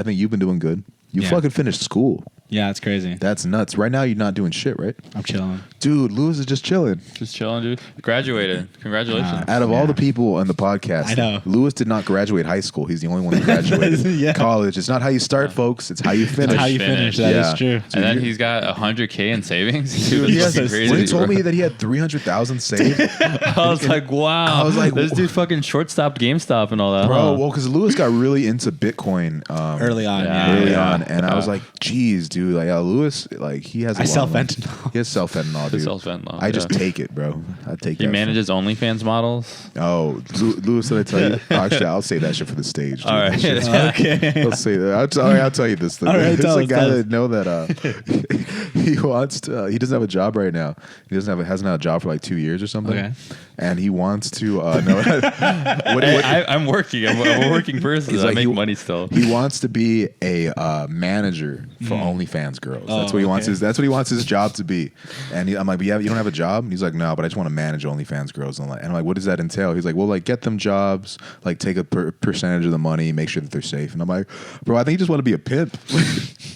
[SPEAKER 1] think you've been doing good. You
[SPEAKER 3] Yeah.
[SPEAKER 1] fucking finished school.
[SPEAKER 3] Yeah, it's crazy.
[SPEAKER 1] That's nuts. Right now you're not doing shit, right?
[SPEAKER 3] I'm chilling.
[SPEAKER 1] Dude, Lewis is just chilling.
[SPEAKER 2] Just chilling, dude. Graduated. Congratulations.
[SPEAKER 1] Out of all the people on the podcast,
[SPEAKER 3] I know.
[SPEAKER 1] Lewis did not graduate high school. He's the only one that graduated
[SPEAKER 3] Yeah.
[SPEAKER 1] college. It's not how you start, folks. It's how you finish.
[SPEAKER 3] That's how you finish. That is
[SPEAKER 1] Yeah.
[SPEAKER 3] true.
[SPEAKER 2] And then he's got 100K in savings. Dude,
[SPEAKER 1] He
[SPEAKER 2] that's
[SPEAKER 1] has-
[SPEAKER 2] fucking crazy.
[SPEAKER 1] when he told
[SPEAKER 2] bro.
[SPEAKER 1] me that he had 300,000 saved,
[SPEAKER 2] I was like, wow.
[SPEAKER 1] I was like,
[SPEAKER 2] this dude fucking shortstopped GameStop and all that.
[SPEAKER 1] bro,
[SPEAKER 2] huh?
[SPEAKER 1] well, because Lewis got really into Bitcoin
[SPEAKER 3] Early on.
[SPEAKER 2] Yeah.
[SPEAKER 3] Yeah.
[SPEAKER 1] early
[SPEAKER 2] Yeah.
[SPEAKER 1] on, and I was
[SPEAKER 2] Yeah.
[SPEAKER 1] like, geez, dude, like Lewis, like he has.
[SPEAKER 3] I
[SPEAKER 1] a
[SPEAKER 3] sell
[SPEAKER 1] lot of money.
[SPEAKER 3] fentanyl.
[SPEAKER 1] He has self-fentanyl,
[SPEAKER 2] He
[SPEAKER 1] dude.
[SPEAKER 2] sells fentanyl,
[SPEAKER 1] I just
[SPEAKER 2] yeah.
[SPEAKER 1] take it, bro. I take.
[SPEAKER 2] He
[SPEAKER 1] that
[SPEAKER 2] manages OnlyFans models.
[SPEAKER 1] Oh, Lewis, did I tell you? Actually, I'll say that shit for the stage. Dude.
[SPEAKER 2] All right.
[SPEAKER 3] Okay.
[SPEAKER 1] I'll say that. I'll tell you this thing.
[SPEAKER 3] All right,
[SPEAKER 1] There's
[SPEAKER 3] tell
[SPEAKER 1] a
[SPEAKER 3] us,
[SPEAKER 1] guy
[SPEAKER 3] tell us.
[SPEAKER 1] that know that he wants to. He doesn't have a job right now. He hasn't had a job for like 2 years or something.
[SPEAKER 2] Okay.
[SPEAKER 1] And he wants to know.
[SPEAKER 2] Hey, I'm working. I'm a working person.
[SPEAKER 1] He's
[SPEAKER 2] I
[SPEAKER 1] like,
[SPEAKER 2] make
[SPEAKER 1] he-
[SPEAKER 2] money still.
[SPEAKER 1] He wants to be a manager for OnlyFans girls. That's what he wants.
[SPEAKER 3] okay.
[SPEAKER 1] That's what he wants his job to be. And I'm like, but you don't have a job? And he's like, no, but I just want to manage OnlyFans girls. And I'm like, what does that entail? He's like, well, like get them jobs, like take a percentage of the money, make sure that they're safe. And I'm like, bro, I think you just want to be a pimp.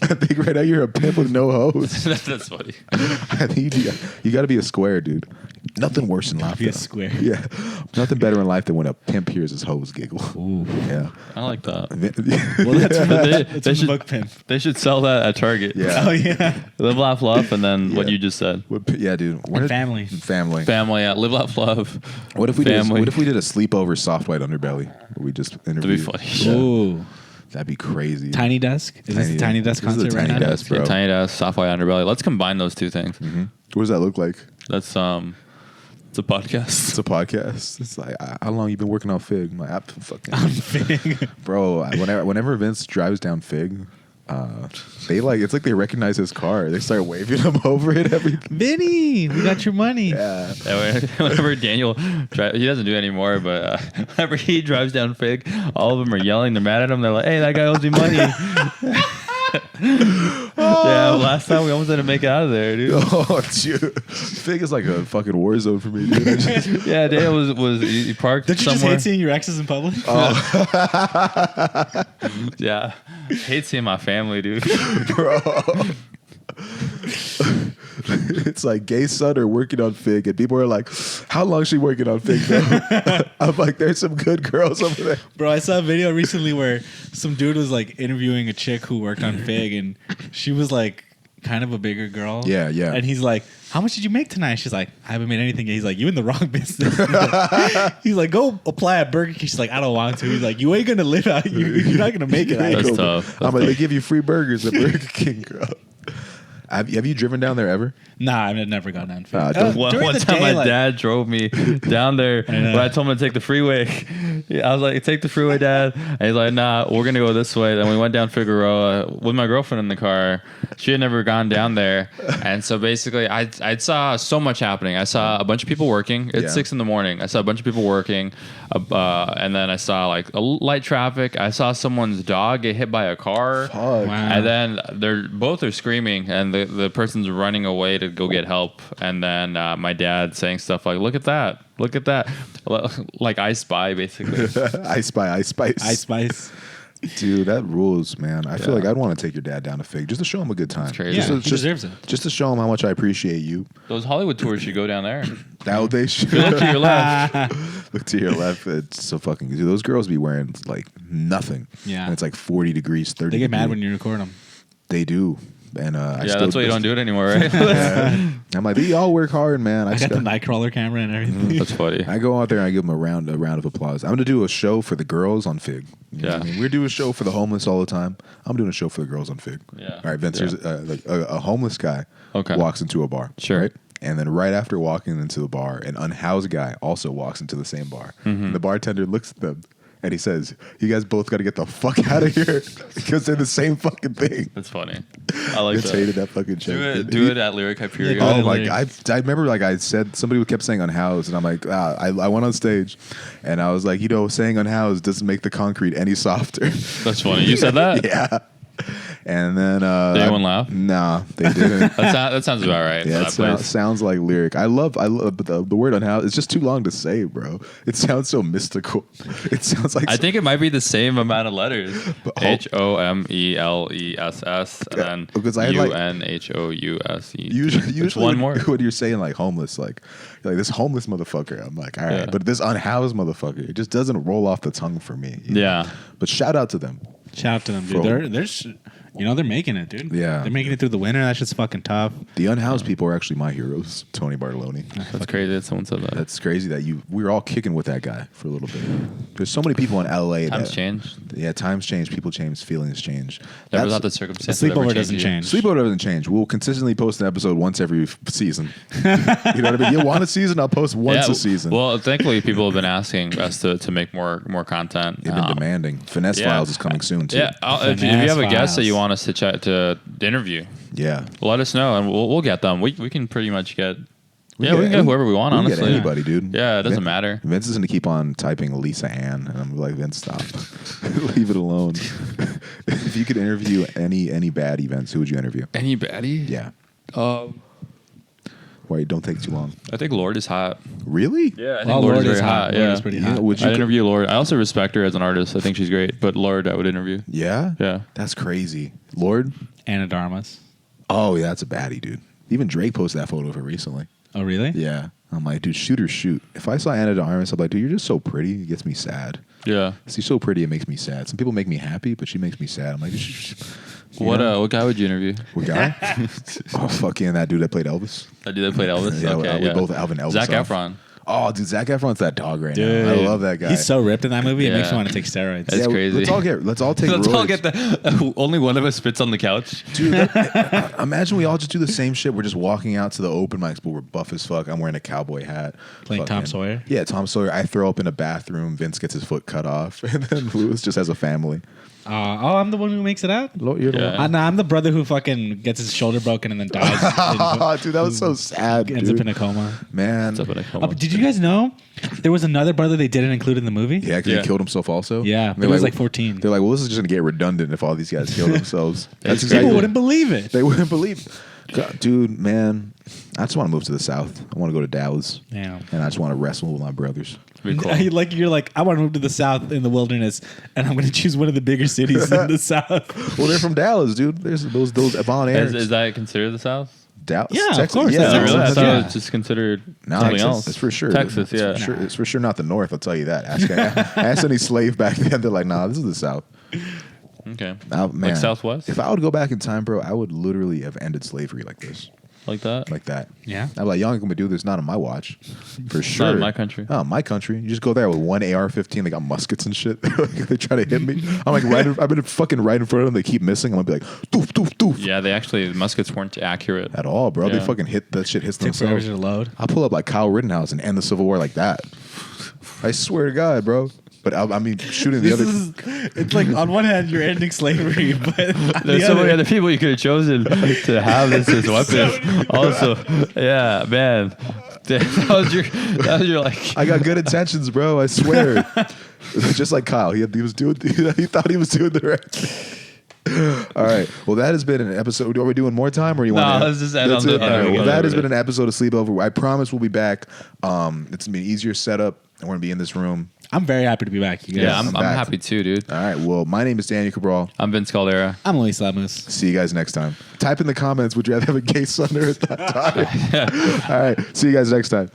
[SPEAKER 1] I think right now you're a pimp with no hoes.
[SPEAKER 2] That's funny.
[SPEAKER 1] I think you got to be a square, dude. Nothing worse in life.
[SPEAKER 3] Be a
[SPEAKER 1] though.
[SPEAKER 3] square.
[SPEAKER 1] Yeah, nothing better in life than when a pimp hears his hoes giggle.
[SPEAKER 3] Ooh.
[SPEAKER 1] Yeah.
[SPEAKER 2] I like that.
[SPEAKER 3] Well, that's from
[SPEAKER 2] They-
[SPEAKER 3] the,
[SPEAKER 2] they should-
[SPEAKER 3] book pimp.
[SPEAKER 2] They should sell that at Target.
[SPEAKER 1] Yeah.
[SPEAKER 3] Oh yeah.
[SPEAKER 2] Live, laugh, love, and then what
[SPEAKER 1] Yeah.
[SPEAKER 2] you just said.
[SPEAKER 1] Yeah, dude.
[SPEAKER 3] And family.
[SPEAKER 1] Family.
[SPEAKER 2] Family, yeah. Live, laugh, love.
[SPEAKER 1] What if we
[SPEAKER 2] family?
[SPEAKER 1] did a sleepover soft white underbelly where we just
[SPEAKER 2] That'd
[SPEAKER 1] interview?
[SPEAKER 2] be funny.
[SPEAKER 1] Yeah.
[SPEAKER 3] Ooh.
[SPEAKER 1] That'd be crazy.
[SPEAKER 3] Tiny Desk. Is this the Tiny Desk
[SPEAKER 1] This is the
[SPEAKER 3] concert right
[SPEAKER 1] Tiny
[SPEAKER 3] now?
[SPEAKER 1] Desk, bro.
[SPEAKER 2] Tiny desk, soft white underbelly. Let's combine those two things.
[SPEAKER 1] What does that look like?
[SPEAKER 2] That's It's a podcast.
[SPEAKER 1] It's a podcast. It's like, how long you been working on Fig? I'm like, I'm fucking
[SPEAKER 3] On Fig.
[SPEAKER 1] bro. Whenever Vince drives down Fig, they like it's like they recognize his car. They start waving him over it. Everything.
[SPEAKER 3] Vinny, we got your money.
[SPEAKER 1] Yeah.
[SPEAKER 2] Whenever Daniel, he doesn't do it anymore, but whenever he drives down Fig, all of them are yelling. They're mad at him. They're like, "Hey, that guy owes you money." Yeah, last time we almost didn't make it out of there, dude.
[SPEAKER 1] Oh, dude. Fig is like a fucking war zone for me, dude.
[SPEAKER 2] Yeah, Daniel was he parked
[SPEAKER 3] Don't you
[SPEAKER 2] somewhere.
[SPEAKER 3] just hate seeing your exes in public?
[SPEAKER 2] Yeah, hate seeing my family, dude.
[SPEAKER 1] Bro. It's like gay son are working on Fig, and people are like, "How long is she working on Fig?" Though? I'm like, "There's some good girls over there."
[SPEAKER 3] Bro, I saw a video recently where some dude was like interviewing a chick who worked on Fig, and she was like kind of a bigger girl.
[SPEAKER 1] Yeah, yeah.
[SPEAKER 3] And he's like, "How much did you make tonight?" She's like, "I haven't made anything yet." He's like, "You in the wrong business." He's like, "Go apply at Burger King." She's like, "I don't want to." He's like, "You ain't gonna live out. You're not gonna make it."
[SPEAKER 2] That's tough.
[SPEAKER 1] I'm like, they give you free burgers at Burger King, girl. Have you driven down there ever?
[SPEAKER 3] Nah, I've never gone down Fig.
[SPEAKER 2] One
[SPEAKER 3] During the
[SPEAKER 2] time,
[SPEAKER 3] day,
[SPEAKER 2] my dad drove me down there when I told him to take the freeway. I was like, "Take the freeway, Dad." And he's like, "Nah, we're gonna go this way." Then we went down Figueroa with my girlfriend in the car. She had never gone down there, and so basically, I saw so much happening. I saw a bunch of people working. It's 6 a.m. I saw a bunch of people working, and then I saw like a light traffic. I saw someone's dog get hit by a car.
[SPEAKER 1] Fuck.
[SPEAKER 3] Wow.
[SPEAKER 2] And then they're both are screaming, and the person's running away to go get help. And then my dad saying stuff like, look at that," like I Spy, basically.
[SPEAKER 1] I Spice.
[SPEAKER 3] Ice Spice.
[SPEAKER 1] Dude, that rules, man. I feel like I'd want to take your dad down to Fig just to show him a good time.
[SPEAKER 2] That's crazy.
[SPEAKER 3] Yeah,
[SPEAKER 1] Just,
[SPEAKER 3] he deserves it.
[SPEAKER 1] Just to show him how much I appreciate you.
[SPEAKER 2] Those Hollywood tours should go down there.
[SPEAKER 1] Now they should.
[SPEAKER 2] Look to your left.
[SPEAKER 1] Look to your left. It's so fucking. Dude, those girls be wearing like nothing.
[SPEAKER 3] Yeah.
[SPEAKER 1] And it's like 40 degrees, 30.
[SPEAKER 3] They get mad
[SPEAKER 1] degrees.
[SPEAKER 3] when you record them.
[SPEAKER 1] They do. And
[SPEAKER 2] Yeah, that's why you don't do it anymore, right?
[SPEAKER 1] I'm like, they all work hard, man.
[SPEAKER 3] I got the Nightcrawler camera and everything.
[SPEAKER 2] That's funny.
[SPEAKER 1] I go out there and I give them a round of applause. I'm gonna do a show for the girls on Fig. You know what I mean? We do a show for the homeless all the time. I'm doing a show for the girls on Fig.
[SPEAKER 2] Yeah.
[SPEAKER 1] All right, Vince.
[SPEAKER 2] Yeah.
[SPEAKER 1] Here's like a homeless guy walks into a bar.
[SPEAKER 2] Sure.
[SPEAKER 1] Right? And then right after walking into the bar, an unhoused guy also walks into the same bar. And the bartender looks at them and he says, "You guys both got to get the fuck out of here because they're the same fucking thing."
[SPEAKER 2] That's funny. I like
[SPEAKER 1] Vince
[SPEAKER 2] that.
[SPEAKER 1] hated that fucking shit.
[SPEAKER 2] Do it at Lyric Hyperion.
[SPEAKER 3] Yeah,
[SPEAKER 1] Oh
[SPEAKER 3] do
[SPEAKER 1] my!
[SPEAKER 3] it.
[SPEAKER 1] I remember like I said somebody kept saying unhoused, and I'm like, I went on stage, and I was like, saying unhoused doesn't make the concrete any softer.
[SPEAKER 2] That's funny. You said that?
[SPEAKER 1] Yeah. And then
[SPEAKER 2] Did anyone laugh?
[SPEAKER 1] Nah, they didn't.
[SPEAKER 2] That sounds about right.
[SPEAKER 1] Yeah,
[SPEAKER 2] for that place.
[SPEAKER 1] sounds like lyric. I love but the word unhoused. It's just too long to say, bro. It sounds so mystical. It sounds like
[SPEAKER 2] I think it might be the same amount of letters. HOMELESS and then
[SPEAKER 1] because I had, like-
[SPEAKER 2] UNHOUSE.
[SPEAKER 1] Usually
[SPEAKER 2] It's one more.
[SPEAKER 1] when you're saying like homeless, like this homeless motherfucker, I'm like, all right,
[SPEAKER 2] Yeah.
[SPEAKER 1] but this unhoused motherfucker, it just doesn't roll off the tongue for me. you know?
[SPEAKER 2] Yeah.
[SPEAKER 1] But shout out to them.
[SPEAKER 3] Shout out to them,
[SPEAKER 1] Bro.
[SPEAKER 3] dude. They're making it, dude.
[SPEAKER 1] Yeah.
[SPEAKER 3] They're making it through the winter. That shit's fucking tough.
[SPEAKER 1] The unhoused people are actually my heroes. Tony Bartoloni.
[SPEAKER 2] That's crazy that someone said that.
[SPEAKER 1] That's crazy that we were all kicking with that guy for a little bit. There's so many people in LA.
[SPEAKER 2] Times
[SPEAKER 1] that,
[SPEAKER 2] change.
[SPEAKER 1] Yeah, times change. People change. Feelings change.
[SPEAKER 2] Never
[SPEAKER 1] That's-
[SPEAKER 2] thought the
[SPEAKER 3] The
[SPEAKER 2] circumstances would ever
[SPEAKER 3] sleepover
[SPEAKER 2] change
[SPEAKER 3] doesn't
[SPEAKER 2] you.
[SPEAKER 3] change.
[SPEAKER 1] Sleepover doesn't change. We'll consistently post an episode once every season. You know what I mean? You want a season? I'll post once a season.
[SPEAKER 2] Well, thankfully, people have been asking us to make more content.
[SPEAKER 1] They've been demanding. Finesse
[SPEAKER 2] yeah.
[SPEAKER 1] Files is coming soon too.
[SPEAKER 2] Yeah, if you have a guest
[SPEAKER 3] Finesse
[SPEAKER 2] that you
[SPEAKER 3] Files.
[SPEAKER 2] want us to interview,
[SPEAKER 1] Yeah.
[SPEAKER 2] let us know and we'll get them. We can pretty much get. We
[SPEAKER 1] get-
[SPEAKER 2] can get whoever we want.
[SPEAKER 1] We can
[SPEAKER 2] Honestly,
[SPEAKER 1] get anybody, dude.
[SPEAKER 2] Yeah, it doesn't matter.
[SPEAKER 1] Vince is gonna keep on typing Lisa Ann, and I'm like, Vince, stop, leave it alone. If you could interview any bad events, who would you interview?
[SPEAKER 2] Any baddie?
[SPEAKER 1] Yeah.
[SPEAKER 2] Um,
[SPEAKER 1] Wait, don't take too long.
[SPEAKER 2] I think Lord is hot.
[SPEAKER 1] Really?
[SPEAKER 2] Yeah, I think
[SPEAKER 3] Well,
[SPEAKER 2] Lord is very hot.
[SPEAKER 3] Lord
[SPEAKER 2] Yeah,
[SPEAKER 3] is pretty
[SPEAKER 1] Yeah,
[SPEAKER 3] hot.
[SPEAKER 1] would you
[SPEAKER 2] I'd interview Lord. I also respect her as an artist. I think she's great. But Lord, I would interview.
[SPEAKER 1] Yeah.
[SPEAKER 2] Yeah.
[SPEAKER 1] That's crazy. Lord.
[SPEAKER 3] Anna Darmas.
[SPEAKER 1] Oh yeah, that's a baddie, dude. Even Drake posted that photo of her recently.
[SPEAKER 3] Oh, really?
[SPEAKER 1] Yeah. I'm like, dude, shoot or shoot. If I saw Anna de Armas, I'm like, dude, you're just so pretty. It gets me sad.
[SPEAKER 2] Yeah.
[SPEAKER 1] She's so pretty, it makes me sad. Some people make me happy, but she makes me sad. I'm like,
[SPEAKER 2] What guy would you interview?
[SPEAKER 1] What guy? Oh, fucking that dude that played Elvis.
[SPEAKER 2] That dude that played Elvis.
[SPEAKER 1] Yeah,
[SPEAKER 2] okay,
[SPEAKER 1] we both Alvin Elvis.
[SPEAKER 2] Zac
[SPEAKER 1] off.
[SPEAKER 2] Efron.
[SPEAKER 1] Oh, dude, Zac Efron's that dog right
[SPEAKER 3] Dude,
[SPEAKER 1] now. I love that guy.
[SPEAKER 3] He's so ripped in that movie. It makes
[SPEAKER 2] Yeah.
[SPEAKER 3] me want to take steroids.
[SPEAKER 2] That's crazy.
[SPEAKER 1] Let's all take
[SPEAKER 2] Let's all
[SPEAKER 1] roids.
[SPEAKER 2] get the. Only one of us spits on the couch.
[SPEAKER 1] Dude, imagine we all just do the same shit. We're just walking out to the open mics, but we're buff as fuck. I'm wearing a cowboy hat.
[SPEAKER 3] Playing Tom Sawyer?
[SPEAKER 1] Yeah, Tom Sawyer. I throw up in a bathroom. Vince gets his foot cut off. And then Lewis just has a family.
[SPEAKER 3] I'm the one who makes it out?
[SPEAKER 1] You're the
[SPEAKER 2] Yeah.
[SPEAKER 1] one.
[SPEAKER 3] I'm the brother who fucking gets his shoulder broken and then dies.
[SPEAKER 1] Dude, that was so sad,
[SPEAKER 3] Ends up
[SPEAKER 1] dude.
[SPEAKER 3] in a coma.
[SPEAKER 1] Man.
[SPEAKER 2] What's up in a coma?
[SPEAKER 3] Did you guys know there was another brother they didn't include in the movie?
[SPEAKER 1] Yeah, because
[SPEAKER 2] Yeah.
[SPEAKER 1] he killed himself also.
[SPEAKER 3] Yeah,
[SPEAKER 1] And
[SPEAKER 3] but
[SPEAKER 1] they're
[SPEAKER 3] he was like 14.
[SPEAKER 1] They're like, well, this is just going to get redundant if all these guys kill themselves. That's
[SPEAKER 2] People
[SPEAKER 1] exactly
[SPEAKER 3] People
[SPEAKER 1] what
[SPEAKER 3] wouldn't believe it.
[SPEAKER 1] they wouldn't believe. God, dude, man, I just want to move to the South. I want to go to Dallas.
[SPEAKER 3] Yeah.
[SPEAKER 1] And I just want to wrestle with my brothers.
[SPEAKER 2] Pretty cool.
[SPEAKER 3] You're like, I want to move to the South in the wilderness, and I'm going to choose one of the bigger cities in the South.
[SPEAKER 1] Well, they're from Dallas, dude. There's those Von Ayers.
[SPEAKER 2] Is that considered the South?
[SPEAKER 1] Dallas?
[SPEAKER 3] Yeah, of
[SPEAKER 1] Texas?
[SPEAKER 3] course.
[SPEAKER 1] Yeah,
[SPEAKER 3] Is
[SPEAKER 2] Is it
[SPEAKER 3] Texas,
[SPEAKER 2] really? I thought
[SPEAKER 3] yeah.
[SPEAKER 2] it was just considered
[SPEAKER 1] No,
[SPEAKER 2] something
[SPEAKER 1] Texas.
[SPEAKER 2] else.
[SPEAKER 1] It's for sure.
[SPEAKER 2] Texas,
[SPEAKER 1] It's
[SPEAKER 2] yeah.
[SPEAKER 1] For sure. It's for sure not the North. I'll tell you that. Ask any slave back then. They're like, nah, this is the South.
[SPEAKER 2] Okay.
[SPEAKER 1] Now, man,
[SPEAKER 2] Like Southwest?
[SPEAKER 1] If I would go back in time, bro, I would literally have ended slavery like this.
[SPEAKER 2] Like that?
[SPEAKER 1] Like that.
[SPEAKER 3] Yeah.
[SPEAKER 1] I'm like, y'all ain't gonna do this, not on my watch. For sure.
[SPEAKER 2] Not in my country.
[SPEAKER 1] Oh, my country. You just go there with one AR-15, they got muskets and shit. They try to hit me. I'm like, I've been fucking right in front of them, they keep missing. I'm gonna be like, doof, doof, doof.
[SPEAKER 2] Yeah, the muskets weren't accurate.
[SPEAKER 1] At all, bro. They
[SPEAKER 2] Yeah.
[SPEAKER 1] fucking hit, that shit hits
[SPEAKER 3] Took forever
[SPEAKER 1] themselves.
[SPEAKER 3] to load.
[SPEAKER 1] I'll pull up like Kyle Rittenhouse and end the Civil War like that. I swear to God, bro. But I mean, shooting the other.
[SPEAKER 3] It's like on one hand you're ending slavery, but on
[SPEAKER 2] There's
[SPEAKER 3] the
[SPEAKER 2] so many
[SPEAKER 3] other,
[SPEAKER 2] other people you could have chosen to have this as weapons. Also, yeah, man. That was your like.
[SPEAKER 1] I got good intentions, bro. I swear. Just like Kyle, he was doing. He thought he was doing the right thing. All right. Well, that has been an episode. Are we doing more time, or you want?
[SPEAKER 2] let's just end
[SPEAKER 1] That's
[SPEAKER 2] on
[SPEAKER 1] it?
[SPEAKER 2] the-
[SPEAKER 1] All right.
[SPEAKER 2] yeah,
[SPEAKER 1] Well, that has
[SPEAKER 2] yeah.
[SPEAKER 1] been an episode of Sleepover. I promise we'll be back. It's gonna be an easier setup. We're gonna be in this room.
[SPEAKER 3] I'm very happy to be back. You guys.
[SPEAKER 2] Yeah,
[SPEAKER 1] I'm
[SPEAKER 2] I'm
[SPEAKER 1] back.
[SPEAKER 2] happy too, dude.
[SPEAKER 1] All right. Well, my name is Daniel Cabral.
[SPEAKER 2] I'm Vince Caldera.
[SPEAKER 3] I'm Luis Lamus.
[SPEAKER 1] See you guys next time. Type in the comments. Would you rather have a gay son or a daughter? All right. See you guys next time.